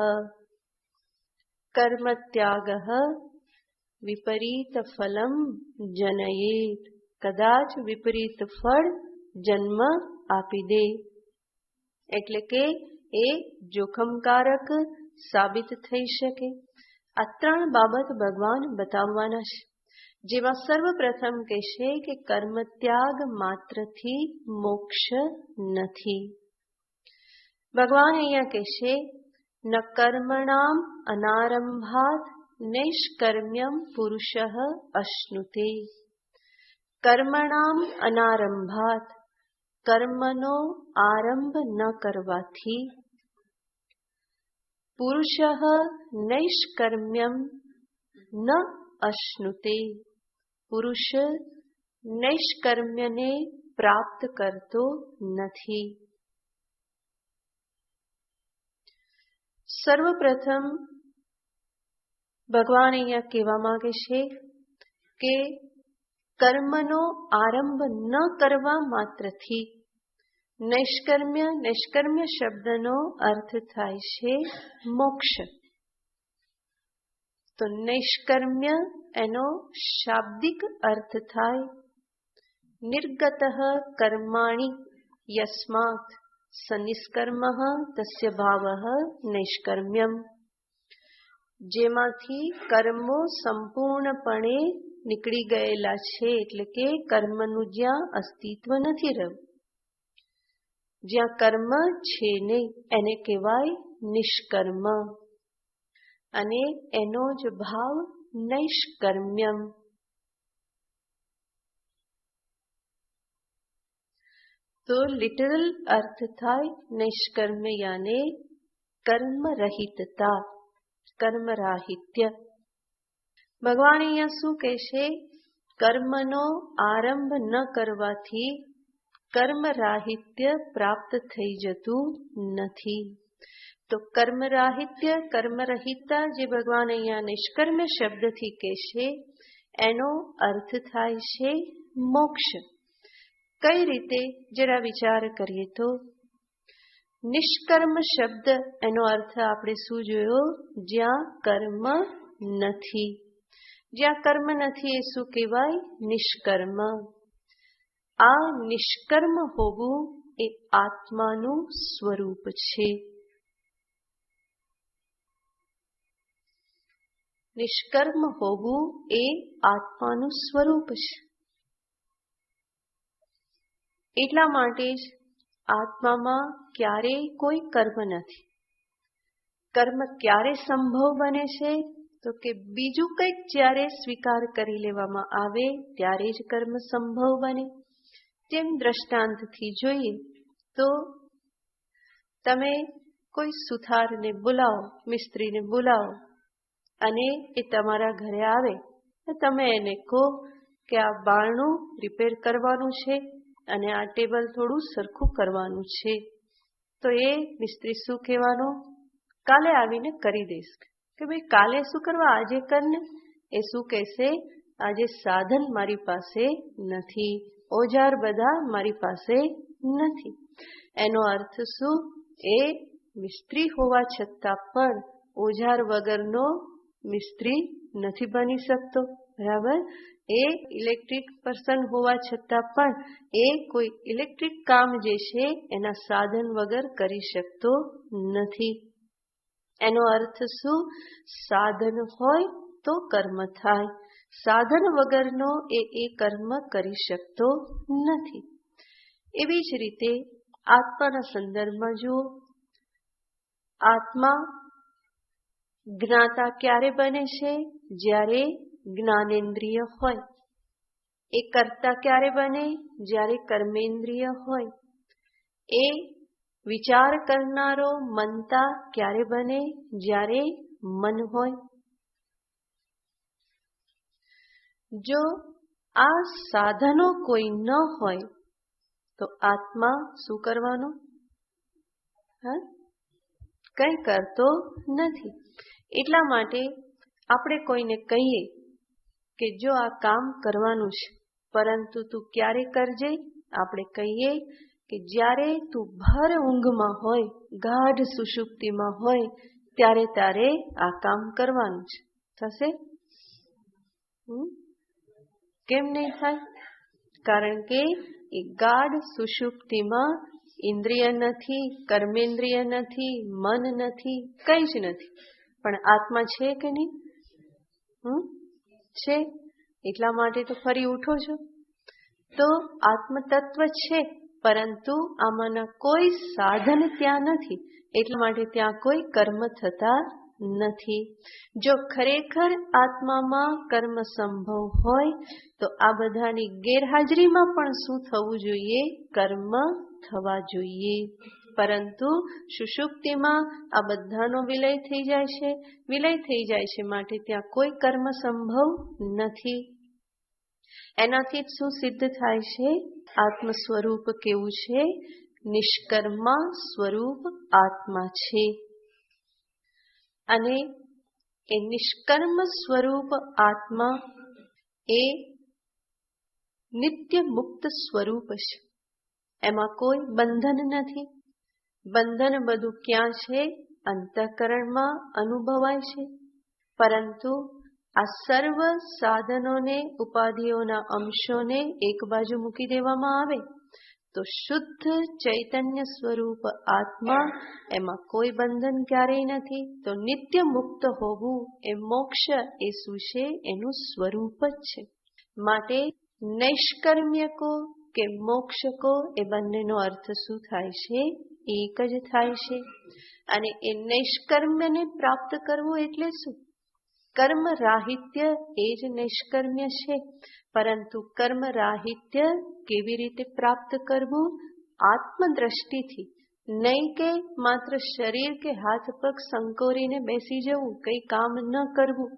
કર્મ ત્યાગ વિપરીત ફલમ જનયેત. કદાચ વિપરીત ફળ જન્મ આપી દે. એટલે કે એ જોખમકારક સાબિત થઈ શકે. આ 3 બાબત ભગવાન બતાવવાના છે. જેમાં સર્વપ્રથમ કહેશે કે કર્મ ત્યાગ માત્રથી મોક્ષ નથી. ભગવાન અહીંયા કહેશે ન કર્મણામ અનારંભાત નૈષ્કર્મ્યમ પુરુષઃ અશ્નુતે. કર્મણામ અનારંભાત, કર્મનો આરંભ ન કરવાથી, પુરુષઃ નૈષ્કર્મ્યમ ન અશ્નુતે, પુરુષ નૈષ્કર્મ્યને પ્રાપ્ત કરતો નથી. સર્વપ્રથમ ભગવાન અહીંયા કહેવા માંગે છે કે કર્મનો આરંભ ન કરવા માત્રથી નૈષ્કર્મ્ય શબ્દનો અર્થ થાય છે મોક્ષ. તો નૈષ્કર્મ્ય એનો શાબ્દિક અર્થ થાય નિર્ગતઃ કર્માણિ યસ્માત સનિષ્કર્મઃ તસ્ય ભાવઃ નૈષ્કર્મ્યમ. જેમાંથી કર્મો સંપૂર્ણપણે નીકળી ગયેલા છે, એટલે કે કર્મનું જ્યાં અસ્તિત્વ નથી રહ્યું, જ્યાં કર્મ છે નહીં, એને કહેવાય નિષ્કર્મ. અને એનો જ ભાવ નૈષ્કર્મ્યમ. તો લિટરલ અર્થ થાય નિષ્કર્મ્ય યાને કર્મ રહિતતા, કર્મરાહિત્ય. ભગવાન અહીંયા શું કહેશે? કર્મનો આરંભ ન કરવાથી કર્મરાહિત્ય પ્રાપ્ત થઈ જતું નથી. તો કર્મરાહિત્ય, કર્મરહિતા જે ભગવાન અહીંયા નિષ્કર્મ્ય શબ્દથી કહેશે એનો અર્થ થાય છે મોક્ષ. કઈ રીતે? જરા વિચાર કરીએ તો નિષ્કર્મ શબ્દ એનો અર્થ આપણે શું જોયો? જ્યાં કર્મ નથી. જ્યાં કર્મ નથી એ શું કહેવાય? નિષ્કર્મ. આ નિષ્કર્મ હોવું એ આત્માનું સ્વરૂપ છે. નિષ્કર્મ હોવું એ આત્માનું સ્વરૂપ છે. એટલા માટે જ આત્મામાં ક્યારેય કોઈ કર્મ નથી. કર્મ ક્યારે સંભવ બને છે? તો કે બીજું કંઈક જ્યારે સ્વીકાર કરી લેવામાં આવે ત્યારે જ કર્મ સંભવ બને. જેમ દ્રષ્ટાંતથી જોઈએ તો તમે કોઈ સુથારને બોલાવો, મિસ્ત્રીને બોલાવો અને એ તમારા ઘરે આવે તો તમે એને કહો કે આ બારણું રિપેર કરવાનું છે અને આ ટેબલ થોડું સરખું કરવાનું છે. તો એ મિસ્ત્રી શું કહેવાનો? કાલે આવીને કરી દઈશ. કે ભાઈ કાલે શું કરવા, આજે કરને. એ શું કહેશે? આજે સાધન મારી પાસે નથી, ઓજાર બધા મારી પાસે નથી. એનો અર્થ શું? એ મિસ્ત્રી હોવા છતાં પણ ઓજાર વગરનો મિસ્ત્રી નથી બની શકતો. બરાબર? એ ઇલેક્ટ્રિક પર્સન હોવા છતાં પણ એ કોઈ ઇલેક્ટ્રિક કામ જે છે એના સાધન વગર કરી શકતો નથી. એનો અર્થ શું? સાધન હોય તો કર્મ થાય, સાધન વગરનો એ કર્મ કરી શકતો નથી. એવી જ રીતે આત્માના સંદર્ભમાં જુઓ. આત્મા જ્ઞાતા ક્યારે બને છે? જ્યારે જ્ઞાનેન્દ્રિય હોય. એ કર્તા ક્યારે બને? જ્યારે કર્મેન્દ્રિય હોય. એ વિચાર કરનારો મનતા ક્યારે બને? જ્યારે મન હોય. જો આ સાધનો કોઈ ન હોય તો આત્મા શું કરવાનો? કંઈ કરતો નથી. એટલા માટે આપણે કોઈને કહીએ કે જો આ કામ કરવાનું છે પરંતુ તું ક્યારે કરજે? આપણે કહીએ કે જ્યારે તું ભર ઊંઘમાં હોય, ગાઢ સુષુપ્તિમાં હોય ત્યારે તારે આ કામ કરવાનું છે. થશે? કેમ નહીં થાય? કારણ કે એ ગાઢ સુષુપ્તિમાં ઇન્દ્રિય નથી, કર્મેન્દ્રિય નથી, મન નથી, કંઈ જ નથી. પણ આત્મા છે કે નહીં? છે. એટલા માટે તો ફરી ઉઠો છો. તો આત્મતત્વ છે પરંતુ આમાંના કોઈ સાધન ત્યાં નથી. એટલા માટે ત્યાં કોઈ કર્મ થતા નથી. જો ખરેખર આત્મામાં કર્મ સંભવ હોય તો આ બધાની ગેરહાજરીમાં પણ શું થવું જોઈએ? કર્મ થવા જોઈએ. પરંતુ સુષુપ્તિમાં આ બધાનો વિલય થઈ જાય છે. વિલય થઈ જાય છે માટે ત્યાં કોઈ કર્મ સંભવ નથી. એનાથી શું સિદ્ધ થાય છે? આત્મ સ્વરૂપ કેવું છે? નિષ્કર્મા સ્વરૂપ આત્મા છે. અને એ નિષ્કર્મ સ્વરૂપ આત્મા એ નિત્ય મુક્ત સ્વરૂપ છે. એમાં કોઈ બંધન નથી. બંધન બધું ક્યાં છે? અંતઃકરણમાં અનુભવાય છે. પરંતુ આ સર્વ સાધનોને, ઉપાધિઓના અંશોને એક બાજુ મૂકી દેવામાં આવે તો શુદ્ધ ચૈતન્ય સ્વરૂપ આત્મા, એમાં કોઈ બંધન ક્યારેય નથી. તો નિત્ય મુક્ત હોવું એ મોક્ષ એ શું છે? એનું સ્વરૂપ જ છે. માટે નૈષ્કર્મ્યકો કે મોક્ષકો એ બંનેનો અર્થ શું થાય છે? એક જ થાય છે. અને એ નૈષ્કર્મ્યને પ્રાપ્ત કરવું એટલે શું? કર્મ રાહિત્ય એ જ નૈષ્કર્મ્ય છે. પરંતુ કર્મ રાહિત્ય કેવી રીતે પ્રાપ્ત કરવું? આત્મદ્રષ્ટિથી, નહીં કે માત્ર શરીર કે હાથ પગ સંકોરીને બેસી જવું, કંઈ કામ ન કરવું.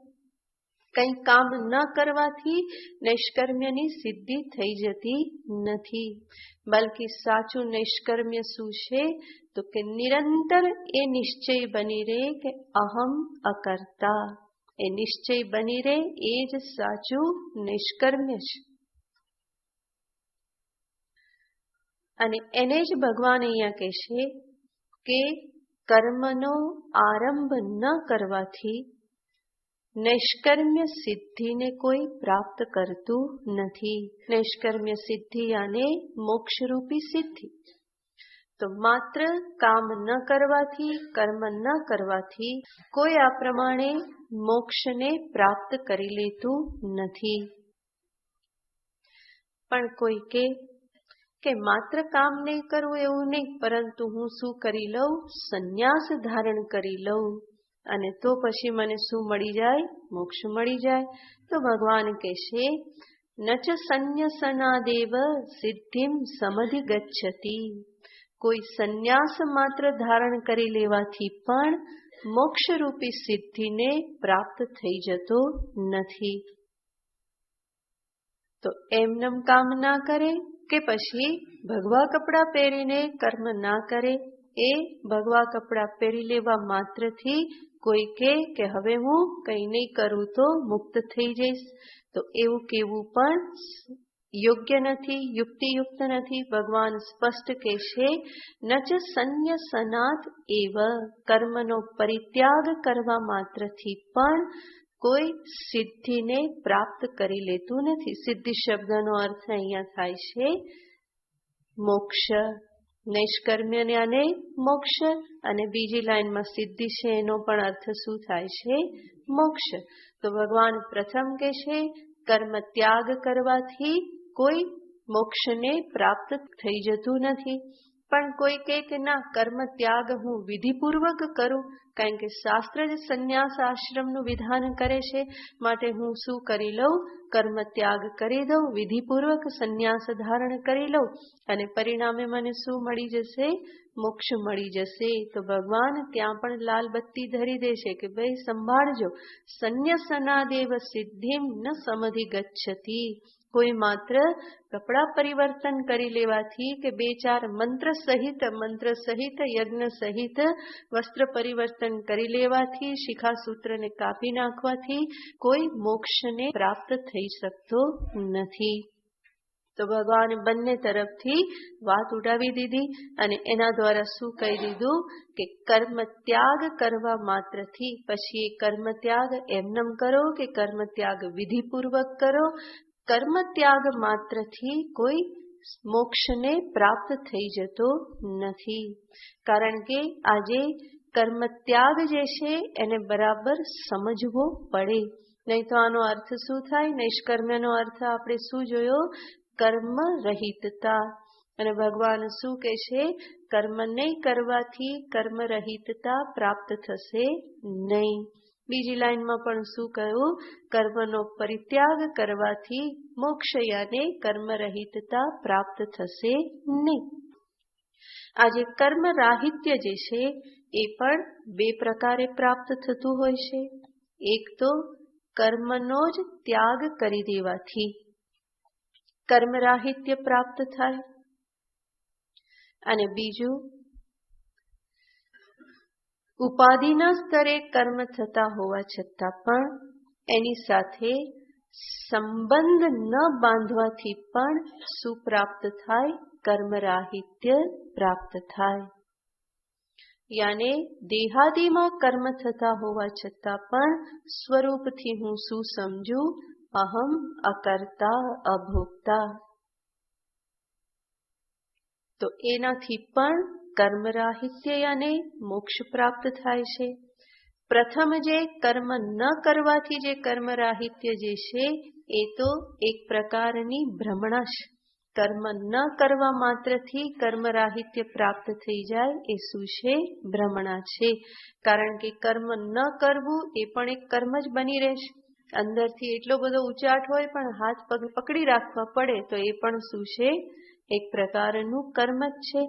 કંઈ કામ ન કરવાથી નૈષ્કર્મ્યની સિદ્ધિ થઈ જતી નથી. બલકે સાચું નૈષ્કર્મ્ય શું છે? તો કે નિરંતર એ નિશ્ચય બની રહે કે અહમ અકર્તા. એ નિશ્ચય બની રહે એ જ સાચું નૈષ્કર્મ્ય છે. અને એને જ ભગવાન અહીંયા કહેશે કે કર્મનો આરંભ ન કરવાથી નૈષ્કર્મ્ય સિદ્ધિને કોઈ પ્રાપ્ત કરતું નથી. નૈષ્કર્મ્ય સિદ્ધિ આને મોક્ષરૂપી સિદ્ધિ. તો માત્ર કામ ન કરવાથી, કર્મ ન કરવાથી કોઈ આ પ્રમાણે મોક્ષને પ્રાપ્ત કરી લેતું નથી. પણ કોઈ કે માત્ર કામ નહીં કરવું એવું નહીં, પરંતુ હું શું કરી લઉં? સંન્યાસ ધારણ કરી લઉં અને તો પછી મને શું મળી જાય? મોક્ષ મળી જાય. તો ભગવાન કહેશે નચ સંન્યસનાદેવ સિદ્ધિમ સમધિગચ્છતિ. કોઈ સંન્યાસ માત્ર ધારણ કરી લેવાથી પણ મોક્ષરૂપી સિદ્ધિને પ્રાપ્ત થઈ જતો નથી. તો એમનેમ કામ ના કરે કે પછી ભગવા કપડાં પહેરીને કર્મ ના કરે, એ ભગવા કપડાં પહેરી લેવા માત્રથી કોઈ કે હવે હું કંઈ નહીં કરું તો મુક્ત થઈ જઈશ, તો એવું કેવું પણ યોગ્ય નથી, યુક્તિયુક્ત નથી. ભગવાન સ્પષ્ટ કહેશે નચ સંન્યસનાત એવ. કર્મનો પરિત્યાગ કરવા માત્રથી પણ કોઈ સિદ્ધિને પ્રાપ્ત કરી લેતું નથી. સિદ્ધિ શબ્દનો અર્થ અહીંયા થાય છે મોક્ષ. નૈષ્કર્મ્યને અને મોક્ષ. અને બીજી લાઈનમાં સિદ્ધિ છે એનો પણ અર્થ શું થાય છે? મોક્ષ. તો ભગવાન પ્રથમ કહેશે કર્મ ત્યાગ કરવાથી કોઈ મોક્ષને પ્રાપ્ત થઈ જતું નથી. પણ કોઈ કે ના, કર્મ ત્યાગ હું વિધિપૂર્વક કરું, કારણ કે શાસ્ત્ર જ સંન્યાસ આશ્રમનું વિધાન કરે છે, માટે હું શું કરી લઉં? કર્મ ત્યાગ કરી દઉં, વિધિપૂર્વક સંન્યાસ ધારણ કરી લઉં અને પરિણામે મને શું મળી જશે? મોક્ષ મળી જશે. તો ભગવાન ત્યાં પણ લાલ બત્તી ધરી દેશે કે ભાઈ સંભાળજો, સંન્યસનાદેવ સિદ્ધિમ ન સમધિગચ્છતિ. કોઈ માત્ર કપડા પરિવર્તન કરી લેવાથી કે બે ચાર મંત્ર સહિત યજ્ઞ સહિત વસ્ત્ર પરિવર્તન કરી લેવાથી, શિખાસૂત્રને કાપી નાખવાથી કોઈ મોક્ષને પ્રાપ્ત થઈ શકતો નથી. તો ભગવાને બંને તરફથી વાત ઉડાવી દીધી અને એના દ્વારા શું કહી દીધું કે કર્મ ત્યાગ કરવા માત્રથી, પછી એ કર્મ ત્યાગ એમનેમ કરો કે કર્મ ત્યાગ વિધિપૂર્વક કરો, કર્મ ત્યાગ માત્રથી કોઈ મોક્ષને પ્રાપ્ત થઈ જતો નથી. કારણ કે આજે કર્મ ત્યાગ જે છે એને બરાબર સમજવો પડે, નહીં તો આનો અર્થ શું થાય? નૈષ્કર્મ્યનો અર્થ આપણે શું જોયો? કર્મ રહિતતા. અને ભગવાન શું કહે છે? કર્મ નહીં કરવાથી કર્મ રહિતતા પ્રાપ્ત થશે નહીં. બીજી લાઈનમાં પણ શું કહ્યું? કર્મનો પરિત્યાગ કરવાથી મોક્ષ યાને કર્મ રહિતતા પ્રાપ્ત થશે નહીં. આજે કર્મ રાહિત્ય જે છે એ પણ બે પ્રકારે પ્રાપ્ત થતું હોય છે. એક તો કર્મનો જ ત્યાગ કરી દેવાથી કર્મ રાહિત્ય પ્રાપ્ત થાય, અને બીજું ઉપાધિના સ્તરે કર્મ થતા હોવા છતાં પણ એની સાથે સંબંધ ન બાંધવાથી પણ શું પ્રાપ્ત થાય? કર્મ રાહિત્ય પ્રાપ્ત થાય. યાને દેહાદિમાં કર્મ થતા હોવા છતાં પણ સ્વરૂપથી હું શું સમજું? અહમ અકર્તા અભોક્તા. તો એનાથી પણ કર્મ રાહિત્ય યાને મોક્ષ પ્રાપ્ત થાય છે. પ્રથમ જે કર્મ ન કરવાથી જે કર્મ રાહિત્ય જે છે એ તો એક પ્રકારની ભ્રમણા છે. કર્મ ન કરવા માત્રથી કર્મ રાહિત્ય પ્રાપ્ત થઈ જાય એ શું છે? ભ્રમણા છે. કારણ કે કર્મ ન કરવું એ પણ એક કર્મ જ બની રહેશે. અંદરથી એટલો બધો ઉચાટ હોય પણ હાથ પગ પકડી રાખવા પડે તો એ પણ શું છે? એક પ્રકારનું કર્મ જ છે.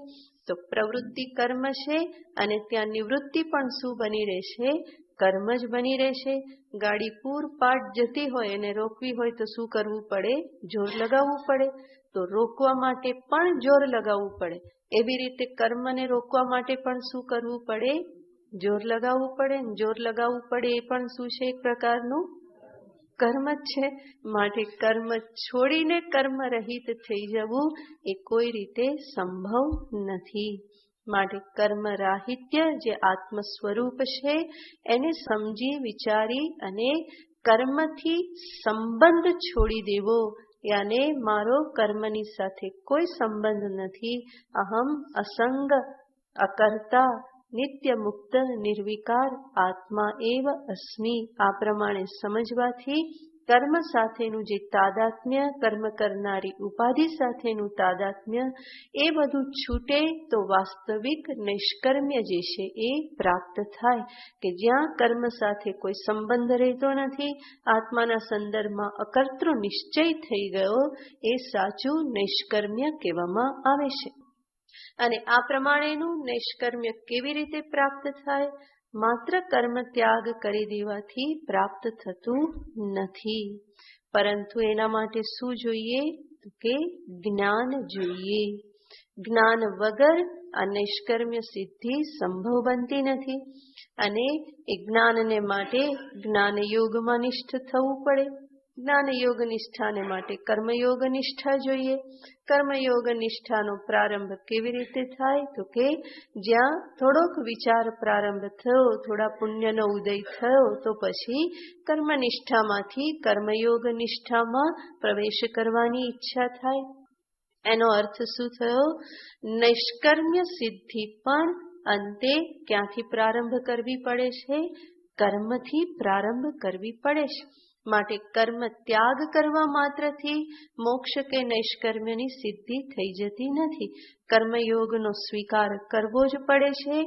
તો પ્રવૃત્તિ કર્મ છે અને ત્યાં નિવૃત્તિ પણ શું બની રહેશે? કર્મ જ બની રહેશે. ગાડી પૂરપાટ જતી હોય અને રોકવી હોય તો શું કરવું પડે? જોર લગાવવું પડે. તો રોકવા માટે પણ જોર લગાવવું પડે. એવી રીતે કર્મને રોકવા માટે પણ શું કરવું પડે? જોર લગાવવું પડે. જોર લગાવવું પડે એ પણ શું છે? એક પ્રકારનું કર્મ જ છે. માટે કર્મ છોડીને કર્મ રહિત થઈ જવું એ કોઈ રીતે સંભવ નથી. માટે કર્મ રાહિત્ય જે આત્મ સ્વરૂપ છે એને સમજી વિચારી અને કર્મથી સંબંધ છોડી દેવો. યાને મારો કર્મની સાથે કોઈ સંબંધ નથી. અહમ અસંગ અકર્તા નિત્ય મુક્ત નિર્વિકાર આત્મા એવ અસ્મિ. આ પ્રમાણે સમજવાથી કર્મ સાથેનું જે તાદાત્મ્ય, કર્મ કરનારી ઉપાધિ સાથેનું તાદાત્મ્ય એ બધું છૂટે તો વાસ્તવિક નૈષ્કર્મ્ય જે છે એ પ્રાપ્ત થાય કે જ્યાં કર્મ સાથે કોઈ સંબંધ રહેતો નથી, આત્માના સંદર્ભમાં અકર્તૃ નિશ્ચય થઈ ગયો, એ સાચું નૈષ્કર્મ્ય કહેવામાં આવે છે. અને આ પ્રમાણેનું નૈષ્કર્મ્ય કેવી રીતે પ્રાપ્ત થાય? માત્ર કર્મ ત્યાગ કરી દેવાથી પ્રાપ્ત થતું નથી, પરંતુ એના માટે શું જોઈએ? કે જ્ઞાન જોઈએ. જ્ઞાન વગર આ નૈષ્કર્મ્ય સિદ્ધિ સંભવ બનતી નથી. અને એ જ્ઞાનને માટે જ્ઞાન યોગમાં નિષ્ઠ થવું પડે. જ્ઞાન યોગ નિષ્ઠાને માટે કર્મયોગ નિષ્ઠા જોઈએ. કર્મયોગ નિષ્ઠાનો પ્રારંભ કેવી રીતે થાય? તો કે જ્યાં થોડોક વિચાર પ્રારંભ થયો, થોડા પુણ્યનો ઉદય થયો, તો પછી કર્મનિષ્ઠામાંથી કર્મયોગ નિષ્ઠામાં પ્રવેશ કરવાની ઈચ્છા થાય. એનો અર્થ શું થયો? નૈષ્કર્મ્ય સિદ્ધિ પણ અંતે ક્યાંથી પ્રારંભ કરવી પડે છે? કર્મથી પ્રારંભ કરવી પડે છે. માટે કર્મ ત્યાગ કરવા માત્રથી મોક્ષ કે નૈષ્કર્મ્યની સિદ્ધિ થઈ જતી નથી. કર્મયોગનો સ્વીકાર કરવો જ પડે છે.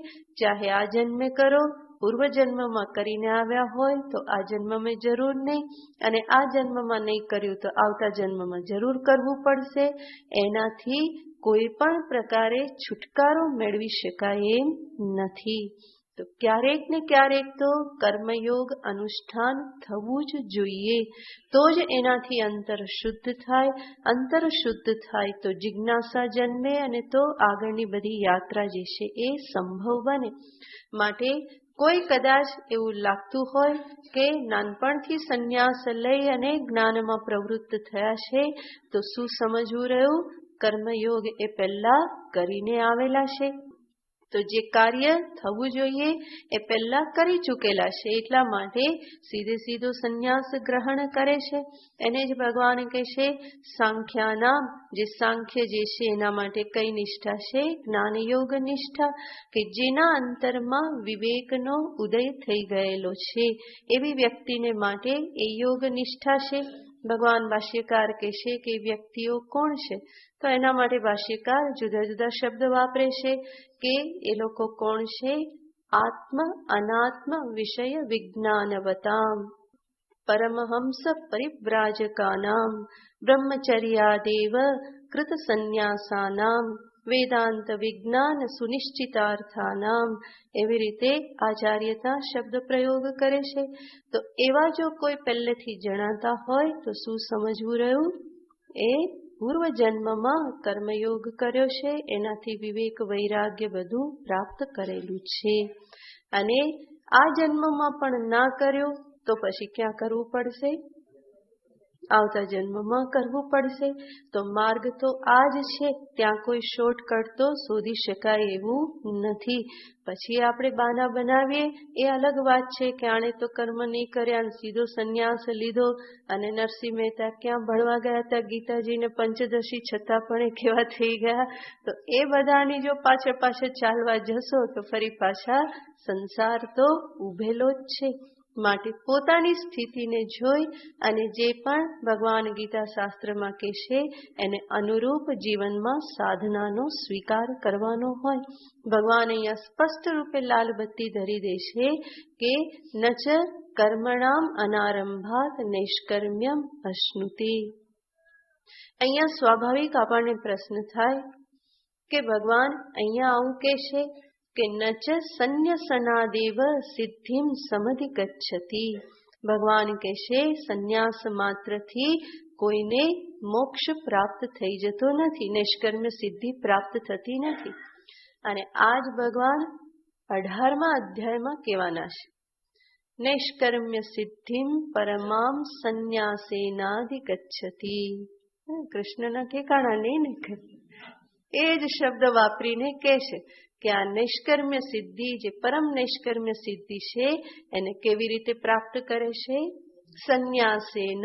ચાહે આ જન્મે કરો, પૂર્વજન્મમાં કરીને આવ્યા હોય તો આ જન્મમાં જરૂર નહીં, અને આ જન્મમાં નહીં કર્યું તો આવતા જન્મમાં જરૂર કરવું પડશે. એનાથી કોઈ પણ પ્રકારે છુટકારો મેળવી શકાય એમ નથી. તો ક્યારેક ને ક્યારેક તો કર્મયોગ અનુષ્ઠાન થવું જ જોઈએ. તો જ એનાથી અંતર શુદ્ધ થાય. અંતર શુદ્ધ થાય તો જિજ્ઞાસા જન્મે અને તો આગળની બધી યાત્રા જે છે એ સંભવ બને. માટે કોઈ કદાચ એવું લાગતું હોય કે નાનપણથી સંન્યાસ લઈ અને જ્ઞાનમાં પ્રવૃત્ત થયા છે, તો શું સમજવું રહ્યું? કર્મયોગ એ પહેલા કરીને આવેલા છે. તો જે કાર્ય થવું જોઈએ એ પહેલા કરી ચૂકેલા છે, એટલા માટે સીધો સંન્યાસ ગ્રહણ કરે છે. એને જ ભગવાન કહે છે સાંખ્યાનામ. જે સાંખ્ય જે છે એના માટે કઈ નિષ્ઠા છે? જ્ઞાનયોગ નિષ્ઠા, કે જેના અંતરમાં વિવેકનો ઉદય થઈ ગયેલો છે એવી વ્યક્તિને માટે એ યોગ નિષ્ઠા છે. ભગવાન ભાષ્યકાર કહેશે કે વ્યક્તિઓ કોણ છે? તો એના માટે ભાષ્યકાર જુદા જુદા શબ્દ વાપરે છે કે એ લોકો કોણ છે? આત્મ અનાત્મ વિષય વિજ્ઞાનવતામ, પરમહંસ પરિવ્રાજકાનામ, બ્રહ્મચર્યાદેવ કૃત સંન્યાસાનામ, વેદાંત વિજ્ઞાન સુનિશ્ચિતાર્થાનામ. એવી રીતે આચાર્યતા શબ્દ પ્રયોગ કરે છે. તો એવા જો કોઈ પહેલેથી જણાતા હોય તો શું સમજવું રહ્યું? એ પૂર્વ જન્મમાં કર્મયોગ કર્યો છે, એનાથી વિવેક વૈરાગ્ય બધું પ્રાપ્ત કરેલું છે. અને આ જન્મમાં પણ ના કર્યો તો પછી ક્યાં કરવું પડશે? આવતા જન્મમાં કરવું પડશે. તો માર્ગ તો આ જ છે, ત્યાં કોઈ શોર્ટકટ તો શોધી શકાય એવું નથી. પછી આપણે બાના બનાવીએ એ અલગ વાત છે કે આણે તો કર્મ નહીં કર્યા અને સીધો સંન્યાસ લીધો, અને નરસિંહ મહેતા ક્યાં ભણવા ગયા હતા ગીતાજીને પંચદશી, છતાં પણ એ કેવા થઈ ગયા. તો એ બધાની જો પાછળ ચાલવા જશો તો ફરી પાછા સંસાર તો ઉભેલો જ છે. માટે પોતાની સ્થિતિને જોઈ અને જે પણ ભગવાન ગીતા શાસ્ત્રમાં કહેશે એને અનુરૂપ જીવનમાં સાધનાનો સ્વીકાર કરવાનો હોય. ભગવાન અહીંયા સ્પષ્ટ રૂપે લાલ બત્તી ધરી દેશે કે નચ કર્મણામ અનારંભાત નૈષ્કર્મ્યમ અશ્નુતિ. અહીંયા સ્વાભાવિક આપણને પ્રશ્ન થાય કે ભગવાન અહીંયા આવું કહેશે કે નચ સંન્યસનાદેવ સિદ્ધિમ સમધિગચ્છતિ. ભગવાન કહેશે સંન્યાસ માત્રથી કોઈને મોક્ષ પ્રાપ્ત થઈ જતો નથી, નિષ્કર્મ્ય સિદ્ધિ પ્રાપ્ત થતી નથી. અને આજ ભગવાન 18મા અધ્યાયમાં કહેવાના છે. નૈષ્કર્મ્ય સિદ્ધિમ પરમામ સંન્યાસેનાધિગચ્છતિ. કૃષ્ણના ઠેકાણા નહીં ને, એ જ શબ્દ વાપરીને કહેશે કે આ નૈષ્કર્મ્ય સિદ્ધિ, જે પરમ નૈષ્કર્મ્ય સિદ્ધિ છે, એને કેવી રીતે પ્રાપ્ત કરે છે? સંન્યાસેન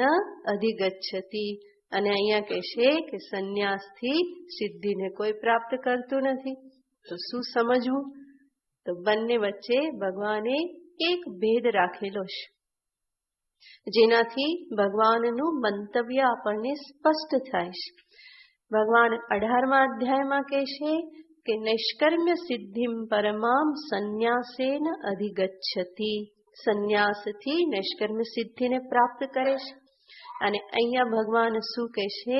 અધિગચ્છતિ. અને અહીંયા કહેશે કે સંન્યાસથી સિદ્ધિને કોઈ પ્રાપ્ત કરતું નથી. તો શું સમજવું? તો બંને વચ્ચે ભગવાને એક ભેદ રાખેલો છે, જેનાથી ભગવાનનું મંતવ્ય આપણને સ્પષ્ટ થાય છે. ભગવાન 18મા અધ્યાયમાં કહેશે કે નૈષ્કર્મ્ય સિદ્ધિમ પરમામ સંન્યાસેન અધિગચ્છતિ. સંન્યાસથી નૈષ્કર્મ્ય સિદ્ધિને પ્રાપ્ત કરે છે. અને અહીંયા ભગવાન શું કહેશે?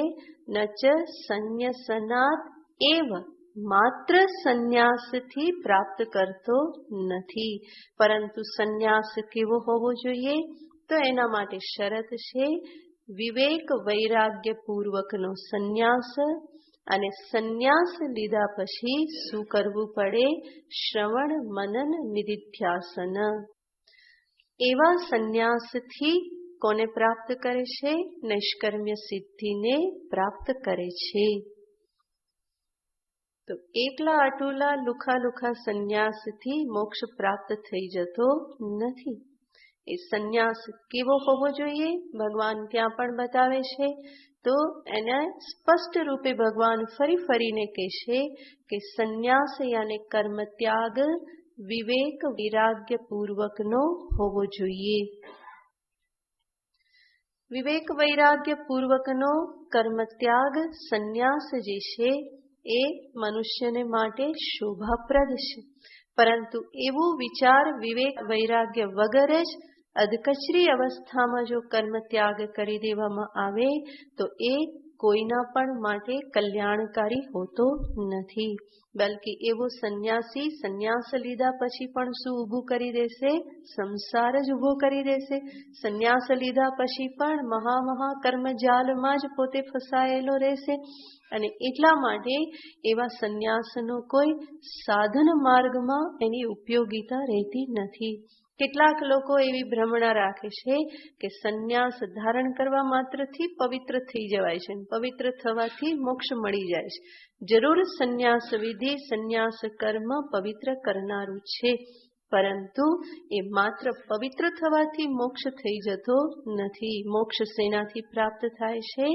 નચ સંન્યસનાત એવ, માત્ર સંન્યાસથી પ્રાપ્ત કરતો નથી, પરંતુ સંન્યાસ કેવો હોવો જોઈએ? તો એના માટે શરત છે વિવેક વૈરાગ્ય પૂર્વકનો સંન્યાસ. અને સંન્યાસ લીધા પછી શું કરવું પડે? શ્રવણ મનન નિધિધ્યાસન. એવા સંન્યાસથી કોને પ્રાપ્ત કરે છે? નૈષ્કર્મ્ય સિદ્ધિને પ્રાપ્ત કરે છે. તો એકલા અટુલા લુખા સંન્યાસથી મોક્ષ પ્રાપ્ત થઈ જતો નથી. એ સંન્યાસ કેવો હોવો જોઈએ? ભગવાન ત્યાં પણ બતાવે છે. તો એને સ્પષ્ટ રૂપે ભગવાન ફરીને કહેશે કે સંન્યાસ યાને કર્મ ત્યાગ વિવેક વૈરાગ્ય પૂર્વકનો હોવો જોઈએ. વિવેક વૈરાગ્ય પૂર્વકનો કર્મ ત્યાગ સંન્યાસ જે છે એ મનુષ્યને માટે શોભાપ્રદ છે. પરંતુ એવું વિચાર વિવેક વૈરાગ્ય વગર જ અધકચરી અવસ્થામાં જો કર્મ ત્યાગ કરી દેવામાં આવે તો એ કોઈના પણ માટે કલ્યાણકારી હોતો નથી. બલકે એવો સંન્યાસી સંન્યાસ લીધા પછી પણ શું ઊભું કરી દેશે? સંસાર જ ઊભો કરી દેશે. સંન્યાસ લીધા પછી પણ મહા કર્મજાલમાં જ પોતે ફસાયેલો રહેશે. અને એટલા માટે એવા સંન્યાસનો કોઈ સાધન માર્ગમાં એની ઉપયોગિતા રહેતી નથી. કેટલાક લોકો એવી ભ્રમણા રાખે છે કે સંન્યાસ ધારણ કરવા માત્રથી પવિત્ર થઈ જવાય છે, પવિત્ર થવાથી મોક્ષ મળી જાય છે. જરૂર સંન્યાસ વિધિ, સંન્યાસ કર્મ પવિત્ર કરનારું છે, પરંતુ એ માત્ર પવિત્ર થવાથી મોક્ષ થઈ જતો નથી. મોક્ષ શેનાથી પ્રાપ્ત થાય છે?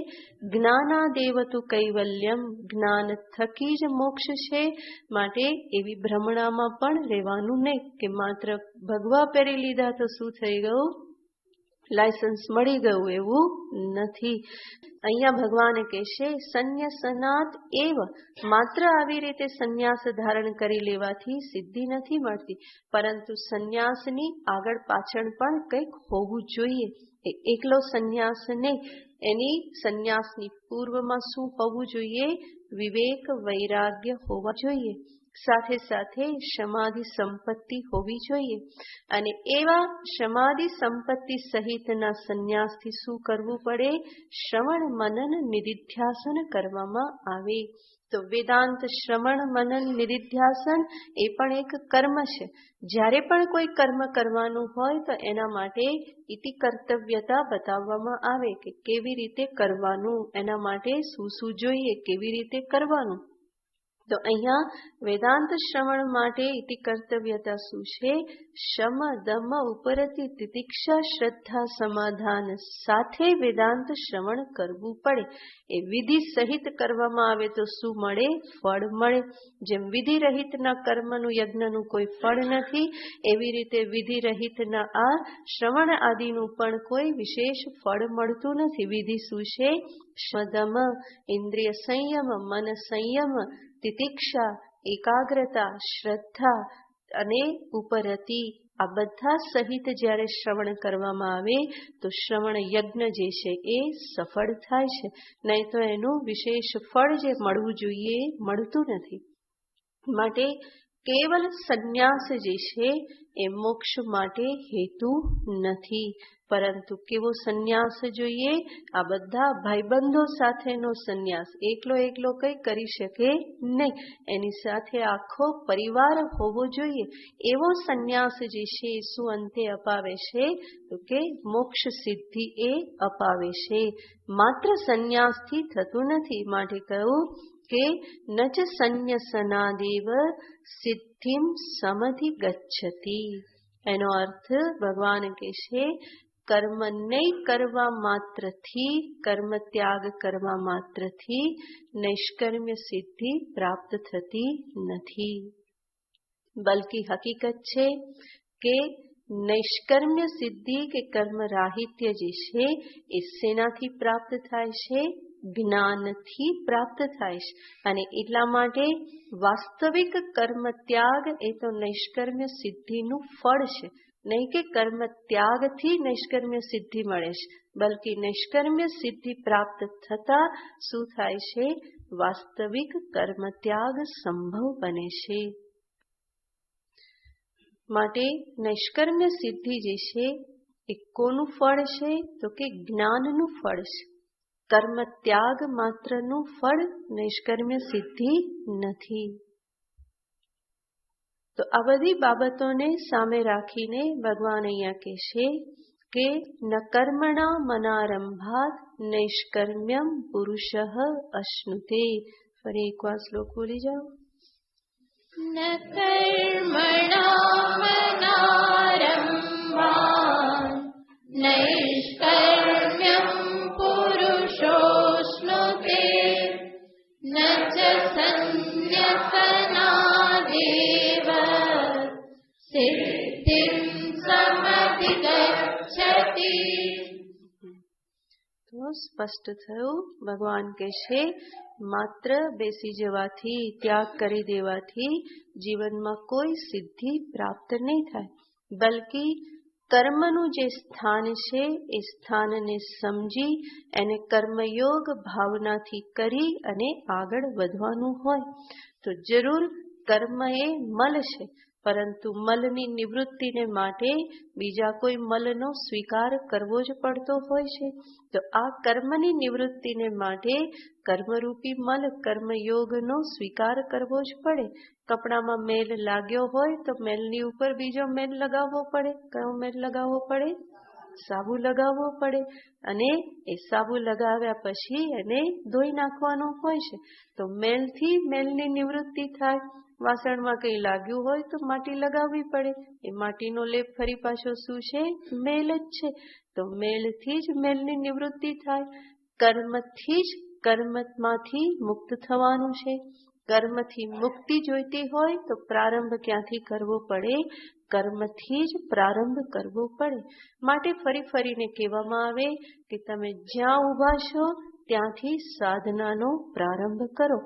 જ્ઞાનાદેવતુ કૈવલ્યમ. જ્ઞાન થકી જ મોક્ષ છે. માટે એવી ભ્રમણામાં પણ રહેવાનું નહીં કે માત્ર ભગવા પહેરી લીધા તો શું થઈ ગયું? લાયસન્સ મળી ગયું, એવું નથી. અહીંયા ભગવાન કહેશે સંન્યસનાત એવ, માત્ર આવી રીતે સંન્યાસ ધારણ કરી લેવાથી સિદ્ધિ નથી મળતી, પરંતુ સંન્યાસની આગળ પાછળ પણ કંઈક હોવું જોઈએ. એકલો સંન્યાસ નહીં, એની સંન્યાસની પૂર્વમાં શું હોવું જોઈએ? વિવેક વૈરાગ્ય હોવા જોઈએ. સાથે સાથે સમાધિ સંપત્તિ હોવી જોઈએ. અને એવા સમાધિ સંપત્તિ સહિતના સંન્યાસથી શું કરવું પડે? શ્રવણ મનન નિધિધ્યાસન કરવામાં આવે. તો વેદાંત શ્રવણ મનન નિધિધ્યાસન એ પણ એક કર્મ છે. જ્યારે પણ કોઈ કર્મ કરવાનું હોય તો એના માટે ઇતિ કર્તવ્યતા બતાવવામાં આવે કે કેવી રીતે કરવાનું, એના માટે શું જોઈએ, કેવી રીતે કરવાનું. તો અહીંયા વેદાંત શ્રવણ માટે ઇતિ કર્તવ્યતા શું છે? શમ દમ ઉપરથી તિતિક્ષા શ્રદ્ધા સમાધાન સાથે વેદાંત શ્રવણ કરવું પડે. એ વિધિ સહિત કરવામાં આવે તો શું મળે? ફળ મળે. જેમ વિધિ રહિતના કર્મનું યજ્ઞનું કોઈ ફળ નથી, એવી રીતે વિધિ રહિતના આ શ્રવણ આદિનું પણ કોઈ વિશેષ ફળ મળતું નથી. વિધિ શું છે? શમદમ, ઇન્દ્રિય સંયમ, મન સંયમ, તિતિક્ષા, એકાગ્રતા, શ્રદ્ધા અને ઉપરતી આ બધા સહિત જ્યારે શ્રવણ કરવામાં આવે તો શ્રવણ યજ્ઞ જે છે એ સફળ થાય છે, નહીં તો એનું વિશેષ ફળ જે મળવું જોઈએ મળતું નથી. માટે કેવલ સંન્યાસ જે છે એ મોક્ષ માટે હેતુ નથી, પરંતુ કેવો સંન્યાસ જોઈએ? આ બધા ભાઈબંધો સાથેનો સંન્યાસ. એકલો એકલો કંઈ કરી શકે નહીં, એની સાથે આખો પરિવાર હોવો જોઈએ. એવો સંન્યાસ જે છે એ શું અંતે અપાવે છે? તો કે મોક્ષ સિદ્ધિ એ અપાવે છે. માત્ર સંન્યાસથી થતું નથી. માટે કહ્યું કે નચ સંન્યસનાદેવ સિદ્ધિમ સમધિ ગચ્છતિ. એનો અર્થ ભગવાન કહેશે, કર્મ નહીં કરવા માત્રથી, કર્મ ત્યાગ કરવા માત્રથી નૈષ્કર્મ્ય સિદ્ધિ પ્રાપ્ત થતી નથી. બલ્કિ હકીકત છે કે નૈષ્કર્મ્ય સિદ્ધિ કે કર્મ રાહિત્ય જે છે એ શેનાથી પ્રાપ્ત થાય છે? જ્ઞાનથી પ્રાપ્ત થાય છે. અને એટલા માટે વાસ્તવિક કર્મ ત્યાગ એ તો નૈષ્કર્મ્ય સિદ્ધિનું ફળ છે. નહીં કે કર્મ ત્યાગથી નૈષ્કર્મ્ય સિદ્ધિ મળે છે, બલ્કિ નૈષ્કર્મ્ય સિદ્ધિ પ્રાપ્ત થતા શું થાય છે? વાસ્તવિક કર્મ ત્યાગ સંભવ બને છે. માટે નૈષ્કર્મ્ય સિદ્ધિ જે છે એ કોનું ફળ છે? તો કે જ્ઞાનનું ફળ છે. કર્મ ત્યાગ માત્રનું ફળ નૈષ્કર્મ્ય સિદ્ધિ નથી. તો આ બધી બાબતોને સામે રાખીને ભગવાન અહીંયા કહેશે કે ન કર્મણા મનારંભાત નૈષ્કર્મ્યમ પુરુષ અશ્નુતે. ફરી એકવાર શ્લોક બોલી જાઓ. ન કર્મણા મનારંભાત નૈષ્કર્મ્યમ પુરુષોશ્નુતે ન ચ સંન્યસનાદેવ સિદ્ધિમ સમધિગચ્છતિ. તો સ્પષ્ટ થયું. ભગવાન કહેશે માત્ર બેસી જવાથી, ત્યાગ કરી દેવાથી જીવનમાં કોઈ સિદ્ધિ પ્રાપ્ત નહીં થાય, બલ્કિ કર્મનું જે સ્થાન છે એ સ્થાનને સમજી એને કર્મયોગ ભાવનાથી કરી અને આગળ વધવાનું હોય. તો જરૂર કર્મ એ મલ છે, પરંતુ મલની નિવૃત્તિને માટે બીજા કોઈ મલનો સ્વીકાર કરવો જ પડતો હોય છે. તો આ કર્મની નિવૃત્તિને માટે કર્મરૂપી મલ કર્મયોગનો સ્વીકાર કરવો જ પડે. કપડામાં મેલ લાગ્યો હોય તો મેલની ઉપર બીજો મેલ લગાવવો પડે. કયો મેલ લગાવવો પડે? સાબુ લગાવવો પડે. અને એ સાબુ લગાવ્યા પછી એને ધોઈ નાખવાનો હોય છે. તો મેલથી મેલની નિવૃત્તિ થાય. વાસણમાં કંઈ લાગ્યું હોય તો માટી લગાવવી પડે. એ માટીનો લેપ ફરી પાછો શું છે? મેલ જ છે. તો મેલથી જ મેલની નિવૃત્તિ થાય. કર્મથી જ કર્મમાંથી મુક્ત થવાનું છે. કર્મથી મુક્તિ જોઈતી હોય તો પ્રારંભ ક્યાંથી કરવો પડે? કર્મથી જ પ્રારંભ કરવો પડે. માટે ફરી ફરીને કહેવામાં આવે કે તમે જ્યાં ઊભા છો ત્યાંથી સાધનાનો પ્રારંભ કરો.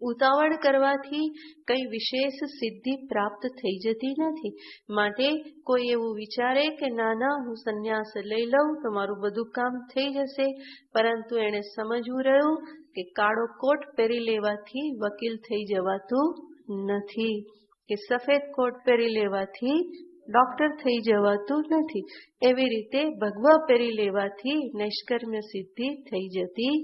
ઉતાવળ કરવાથી કંઈ વિશેષ સિદ્ધિ પ્રાપ્ત થઈ જતી નથી. માટે કોઈ એવું વિચારે કે ના ના હું સંન્યાસ લઈ લઉં તો મારું બધું કામ થઈ જશે, પરંતુ એણે સમજવું રહ્યું કે કાળો કોટ પહેરી લેવાથી વકીલ થઈ જવાતું નથી, કે સફેદ કોટ પહેરી લેવાથી ડોક્ટર થઈ જવાતું નથી. એવી રીતે ભગવા પહેરી લેવાથી નૈષ્કર્મ્ય સિદ્ધિ થઈ જતી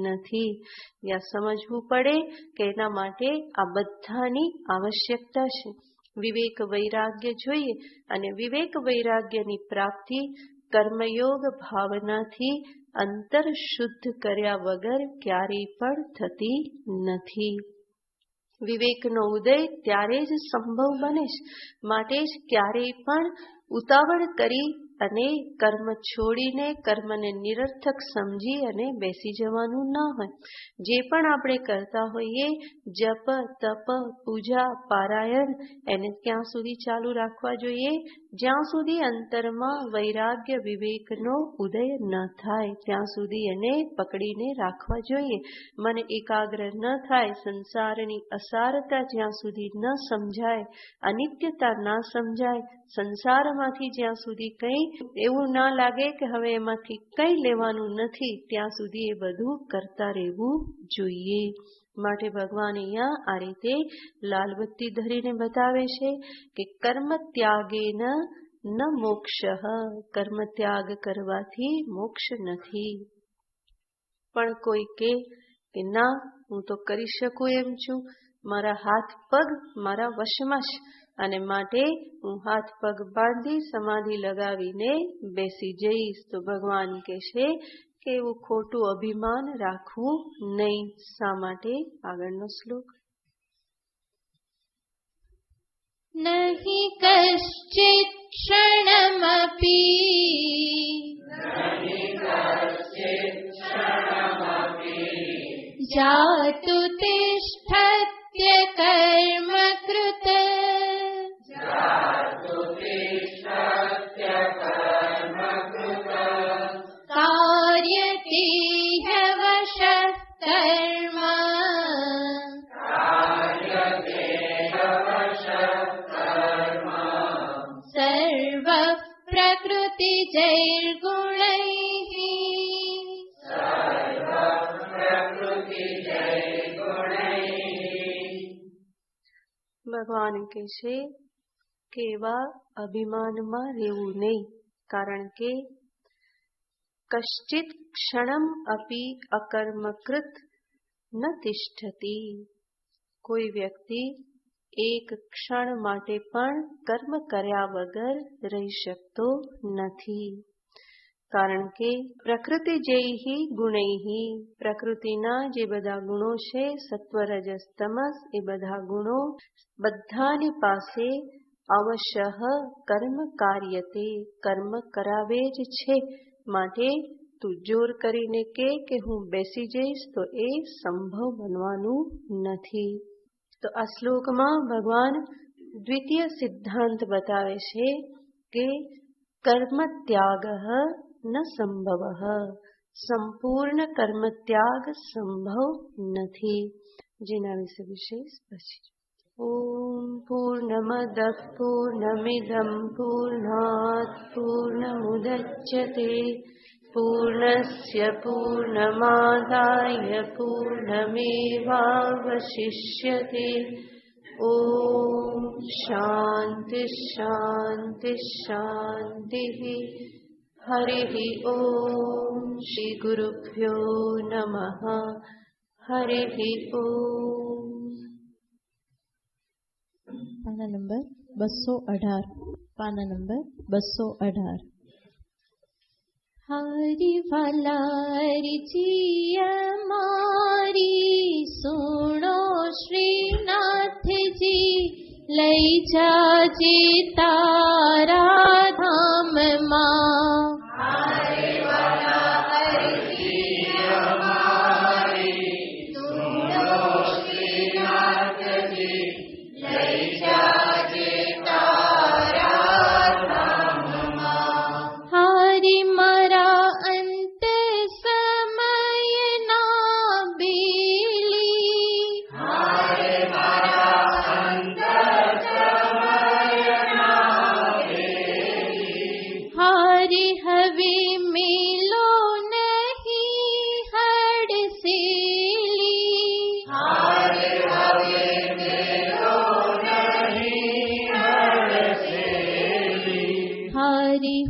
નથી. ત્યાં સમજવું પડે કે એના માટે આ બધાની આવશ્યકતા છે. વિવેક વૈરાગ્ય જોઈએ, અને વિવેક વૈરાગ્યની પ્રાપ્તિ કર્મયોગ ભાવનાથી અંતર શુદ્ધ કર્યા વગર ક્યારેય પણ થતી નથી. વિવેકનો ઉદય ત્યારે જ સંભવ બને છે. માટે જ ક્યારેય પણ ઉતાવળ કરી અને કર્મ છોડીને કર્મને નિરર્થક સમજી અને બેસી જવાનું ન હોય. જે પણ આપણે કરતા હોઈએ, જપ તપ પૂજા પારાયણ, એને ત્યાં સુધી ચાલુ રાખવા જોઈએ જ્યાં સુધી અંતરમાં વૈરાગ્ય વિવેકનો ઉદય ન થાય, ત્યાં સુધી એને પકડીને રાખવા જોઈએ. મન એકાગ્ર ન થાય, સંસારની અસારતા જ્યાં સુધી ન સમજાય, અનિત્યતા ના સમજાય, સંસારમાંથી જ્યાં સુધી કંઈ એવું ના લાગે કે હવે એમાંથી કંઈ લેવાનું નથી, ત્યાં સુધી એ બધું કરતા રહેવું જોઈએ. માટે ભગવાન અહીંયા આ રીતે લાલબત્તી ધરીને બતાવે છે કે કર્મ ત્યાગેન ન મોક્ષ, કર્મ ત્યાગ કરવાથી મોક્ષ નથી. પણ કોઈ કે ના, હું તો કરી શકું એમ છું, મારા હાથ પગ મારા વશમાં છે, અને માટે હું હાથ પગ બાંધી સમાધિ લગાવીને બેસી જઈશ. તો ભગવાન કહે છે કે એવું ખોટું અભિમાન રાખવું નહીં. શા માટે? આગળનો શ્લોક. નહીં કશ્ચિત ક્ષણમપી જાતુ તિષ્ઠત્ય કર્મ કૃત કાર્યતિ હ્યવશઃ કર્મ સર્વ પ્રકૃતિજૈર્ગુણૈઃ. ભગવાન કહે છે કે એવા અભિમાનમાં રહેવું નહીં, કારણ કે કશ્ચિત ક્ષણમ અપી અકર્મકૃત ન તિષ્ઠતી. કોઈ વ્યક્તિ એક ક્ષણ માટે પણ કર્મ કર્યા વગર રહી શકતો નથી. કારણ કે પ્રકૃતિ જૈહિ ગુણૈહિ, પ્રકૃતિના જે બધા ગુણો છે સત્વ રજસ તમસ, એ બધા ગુણો બધાની પાસે અવશ્ય કર્મ કાર્યતે, કર્મ કરાવે જ છે. માટે તું જોર કરીને કે હું બેસી જઈશ તો એ સંભવ બનવાનું નથી. તો આ શ્લોકમાં ભગવાન દ્વિતીય સિદ્ધાંત બતાવે છે કે કર્મ ત્યાગ ન સંભવ, સંપૂર્ણ કર્મ ત્યાગ સંભવ નથી. જેના વિશે વિશેષ પછી. ઓમ પૂર્ણમદ પૂર્ણમિદં પૂર્ણાત પૂર્ણમુદચ્યતે પૂર્ણસ્ય પૂર્ણમાદાય પૂર્ણમેવાવશિષ્યતે. ઓમ શાંતિ શાંતિ શાંતિ. હરિ ઓમ. શ્રી ગુરુભ્યો નમઃ. હરિ ઓમ. પાના નંબર 218. પાના નંબર 218. હરિ જીય મારી સુણો શ્રીનાથજી, લઈ જાજે તારા ધામમાં.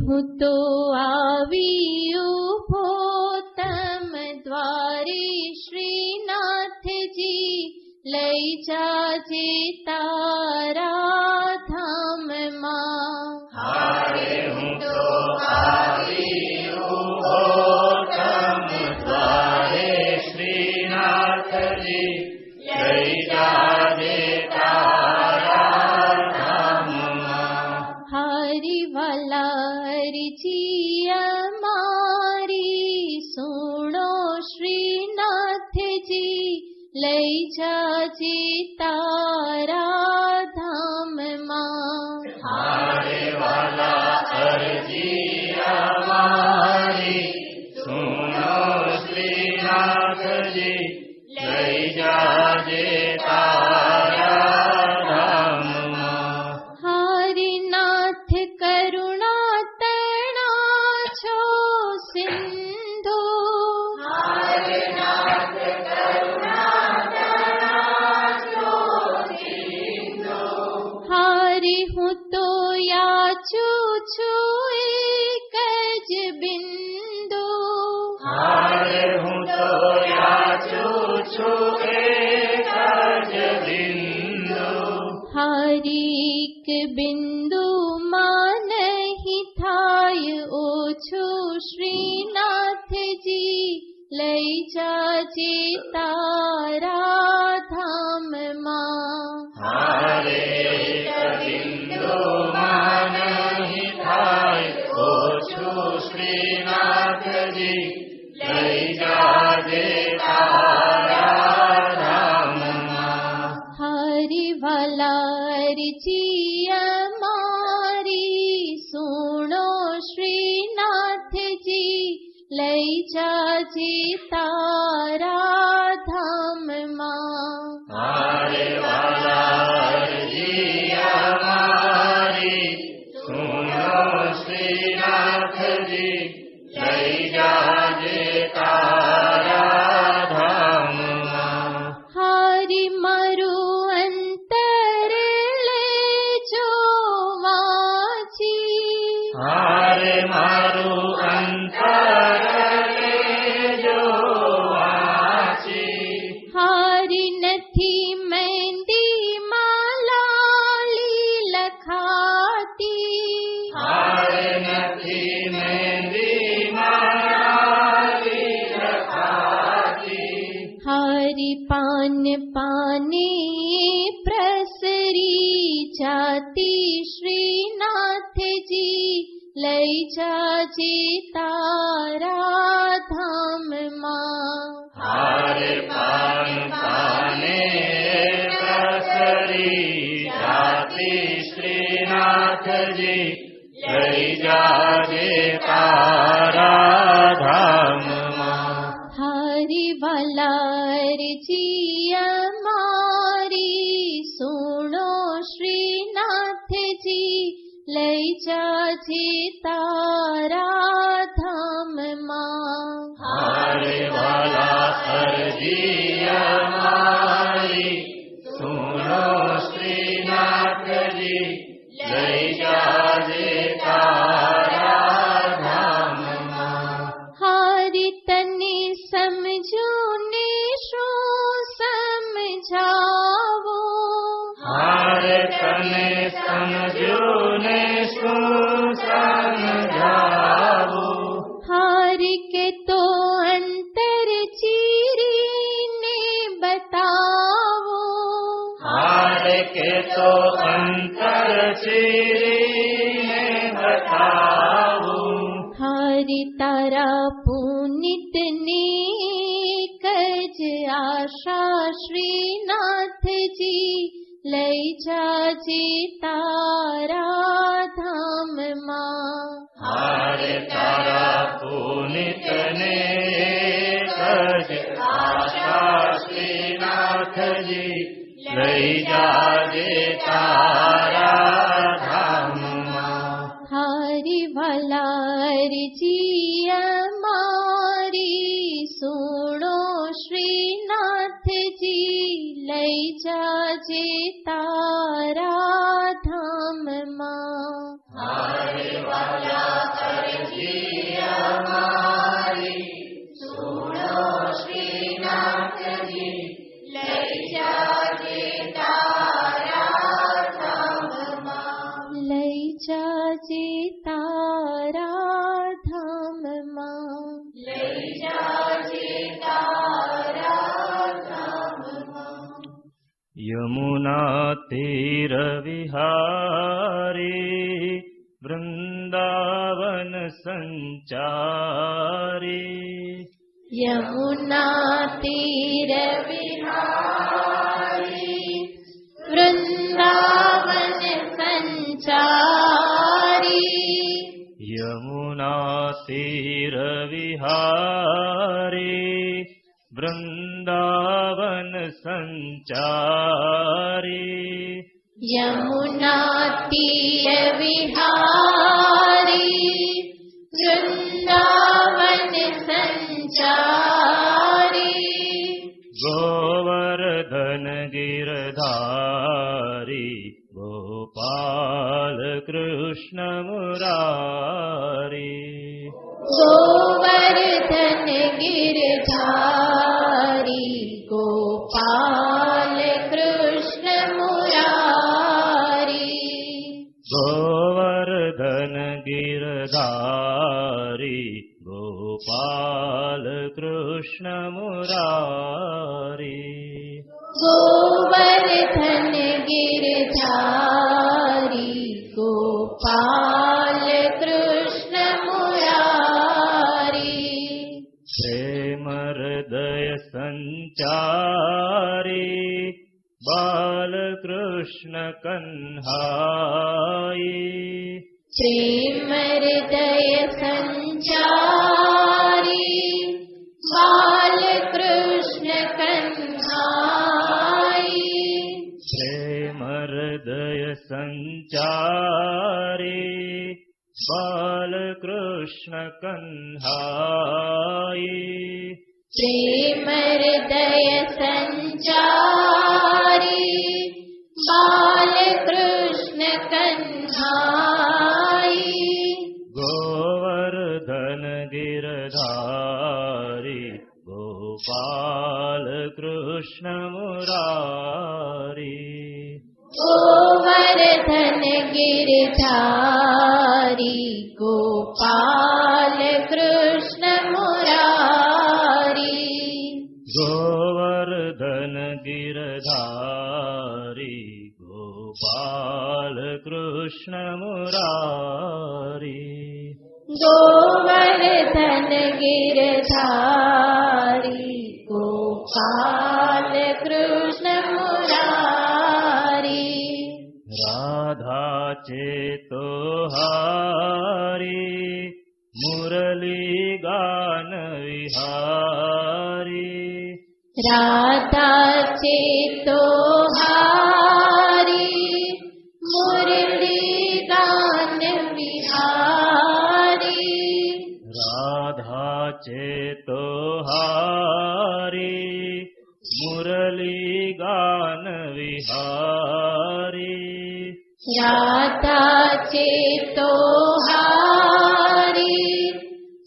હું તો આવી ઉભો તમ દ્વારે શ્રીનાથજી, લઈ જાજે તારા ધામમાં. હું તો આવી ઉભો તમ દ્વારે શ્રીનાથજી, લઈ જાજે તારા ધામમાં. હરિવાલા જીય મારી સુણો શ્રીનાથજી, લઈ જાજે તારા ધામમાં. હરિવાલા જીય મારી સુણો શ્રીનાથજી, લઈ જાજે તારા ધામમાં. હરિનાથ છું એક જ બિંદુ. હરિક બિંદુમાં નહીં થાય ઓછું શ્રીનાથજી, લઈ જાજે તારા ધામમાં. હરેક બિંદુમાં નહીં થાય ઓછું શ્રીનાથજી, લઈ જાજે તારા ધામમાં. હરિવાલારજી અમારી સુણો શ્રીનાથજી, લઈ જાજે તારા ધામમાં. હારે વાલાજી અમારી સુનો શ્રીનાથજી, લઈ જાજે તારા ધામમાં. હરિ મારું અંતર લેજો વાંચી, હારે મારું અંતર લેજો વાંચી. હારી નથી મહેંદીમાં લાલી લખાતી, હારે નથી મહેંદીમાં લાલી લખાતી. હારી પાન પાને પ્રસરી જાતી શ્રીનાથજી, લઈ જાજે તારા ધામમાં. હારે પાન પાને પ્રસરી જાતી શ્રીનાથજી, લઈ જાજે તારા ધામમાં. હરિ વાલારજી અમારી સુણો શ્રીનાથજી, લઈ જાજે તારા ધામમાં. હારે વાલા અરજી અમારી સુનો શ્રીનાથજી, લઈ જાજે તારા ધામમાં. હારી તને સમજો ને શું સમજાવો, હારે તને સમજ્યું ને શું સમજાવું. હારી કે તો અંતર ચીરીને બતાવો, હારે કે તો અંતર ચીરીને બતાવું. હારી તારા પુનિતને કજ આશા શ્રીનાથજી, લઈ જાજે તારા ધામમાં. હારે તારા પુનિતને કજ આશા શ્રીનાથજી, લઈ જાજે તારા ધામમાં. હરિ વાલારજી અમારી સુણો શ્રીનાથજી, લઈ જાજે તારા ધામમાં. હારે વાલા અરજી અમારી સુનો શ્રીનાથજી, લઈ જાજે તારા ધામમાં. લઈ જાજે તારા ધામમાં. લઈ જાજે તારા ધામમાં. યમુના તીર વિહારી વૃંદાવન સંચારી. યમુના તીર વિહારી વૃંદાવન સંચારી. યમુના તીર વિહારી વૃંદાવન સંચારી. યમુના તીર વિહારી વૃંદાવન સંચારી. ગોવર્ધન ગિરધારી ગોપાલ કૃષ્ણ મુરારી. ગોવર્ધન ગિરધારી ગો गिरधारी गोपाल कृष्ण मुरारी गोवर्धन गिरधारी गोपाल कृष्ण मुरारी प्रेम हृदय संचारी बाल कृष्ण कन्हाई प्रेम हृदय संचारी बाल कृष्ण कन्हाई प्रेम हृदय संचारी बाल कृष्ण कन्हाई प्रेम हृदय संचारी बाल कृष्ण कन्हाई गोवर्धन गिरधारी गोपाल कृष्ण मुरारी गोवर्धन गिरधारी गोपाल कृष्ण मुरारी गोवर्धन गिरधारी गोपाल कृष्ण मुरारी गोवर्धन गिरधारी गोपाल कृष्ण मुरारी राधा चेतोहारी मुरली गान विहारी राधा चेतोहारी मुरली गान विहारी राधा चेतोहारी मुरली गान विहारी राधा चेतोहारी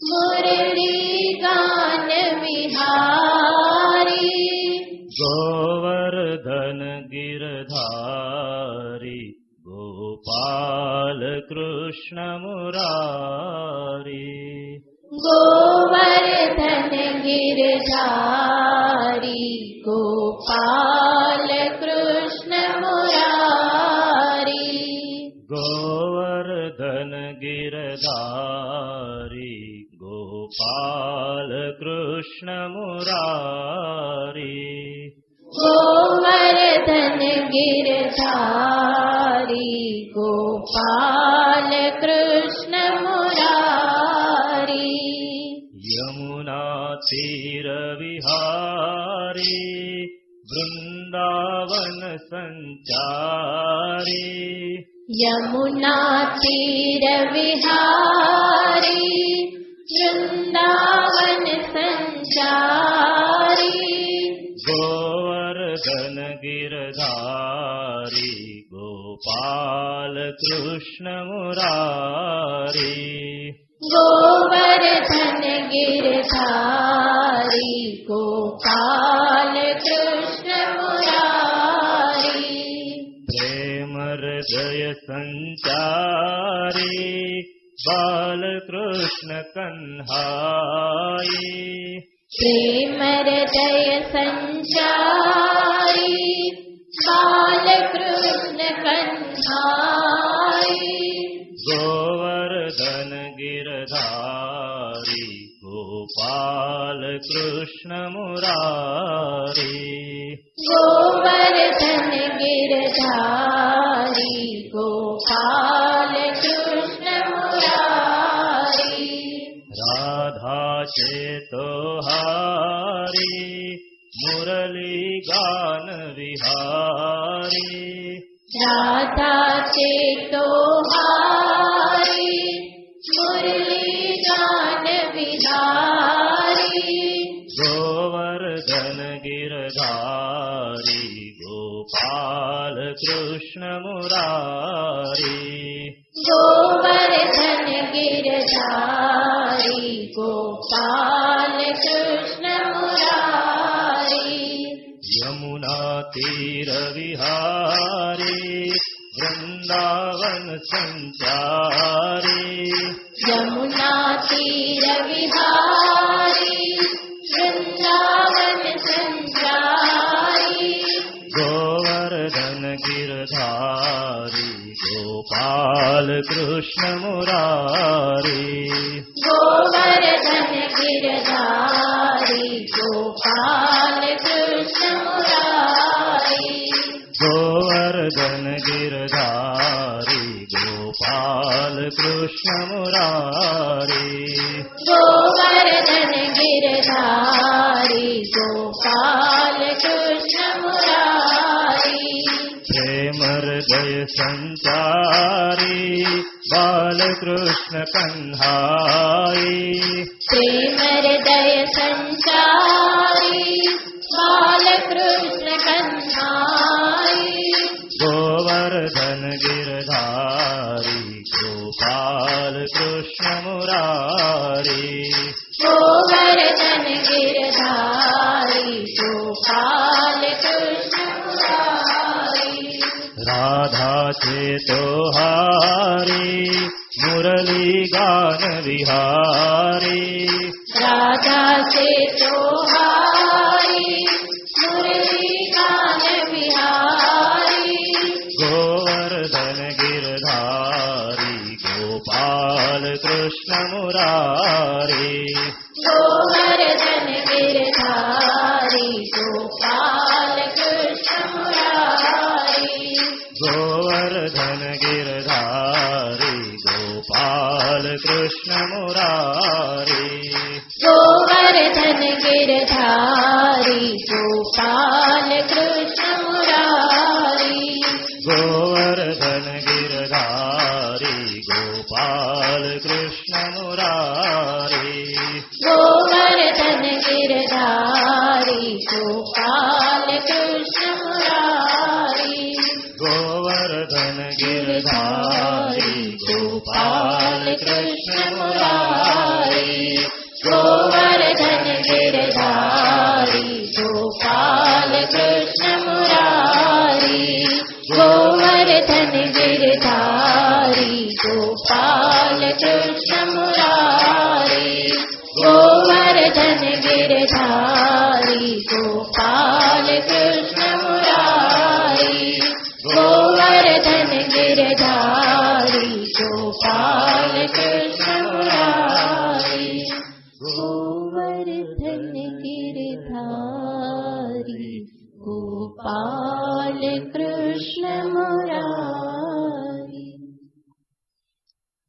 मुरली गान विहारी गोवर्धन गिरधारी गोपाल कृष्ण मुरारी गोवर्धन गिरधारी गोपाल कृष्ण मुरारी गोवर्धन गिरधारी गोपाल कृष्ण मुरारी गोवर्धन गिरधारी गोपाल कृष्ण मुरारी यमुना तीर विहारी वृंदावन संचारी यमुना तीर विहारी वृंदावन संचारी गोवर्धन गिरधारी गोपाल कृष्ण मुरारी गोवर्धन गिरधारी गोपाल कृष्ण मुरारी प्रेम हृदय संचारी बाल कृष्ण कन्हाई प्रेम हृदय संचारी बाल कृष्ण कन्हाई गोवर्धन गिरधारी गोपाल कृष्ण मुरारी गोवर्धन गिरधारी गोपाल कृष्ण मुरारी राधा चेतोहारी मुरली गान विहारी राधा चेतोहारी मुरली गान विहारी गोवर्धन गिरधारी गोपाल कृष्ण मुरारी गोवर्धन गिरधारी गोपाल कृष्ण मुरारी यमुना तीर विहारी वृंदावन संचारी गोपाल कृष्ण मुरारी गोवर्धन गिरधारी गोपाल कृष्ण मुरारी गोवर्धन गिरधारी गोपाल कृष्ण मुरारी गोवर्धन गिरधारी गोपाल कृष्ण मुरारी प्रेम हृदय संचारी बालकृष्ण कन्हाई प्रेम हृदय संचारी बालकृष्ण कन्हाई गोवर्धन गिरधारी गोपाल कृष्ण मुरारी गोवर्धन गिरधारी गोपाल कृष्ण मुरारी राधा चेतोहारी मुरली गान विहारी राधा से तोहारी मुरली गान बिहारी गोवर्धन गिरधारी गोपाल कृष्ण मुरारी गोवर्धन गिरधारी गोपाल कृष्ण मुरारी गोवर्धन गिरधारी गोपाल कृष्ण मुरारी गोवर्धन गिरधारी गोपाल कृष्ण मुरारी गोवर्धन गिरधारी गोपाल कृष्ण मुरारी गोवर्धन गिरधारी गोपाल कृष्ण मुरारी गोवर्धन गिरधारी गोपाल कृष्ण मुरारी गोवर्धन गिरधारी गोपाल कृष्ण मुरारी गोवर्धन गिरधारी गोपाल कृष्ण मुरारी गोवर्धन गिरधारी गोपाल कृष्ण मुरारी गोवर्धन गिरधारी गोपाल कृष्ण मुरारी गोवर्धन गिरधारी गोपाल कृष्ण मुरारी।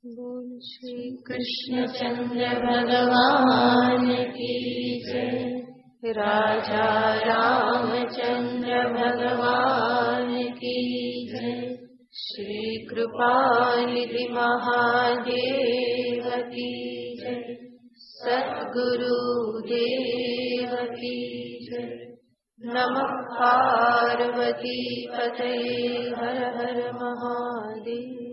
बोल श्री कृष्ण चंद्र भगवान की जय। राजा रामचंद्र भगवान की जय। श्री कृपानिधि महादेव की जय। सद्गुरु देव की जय। नमः पार्वती पतये हर हर महादेव।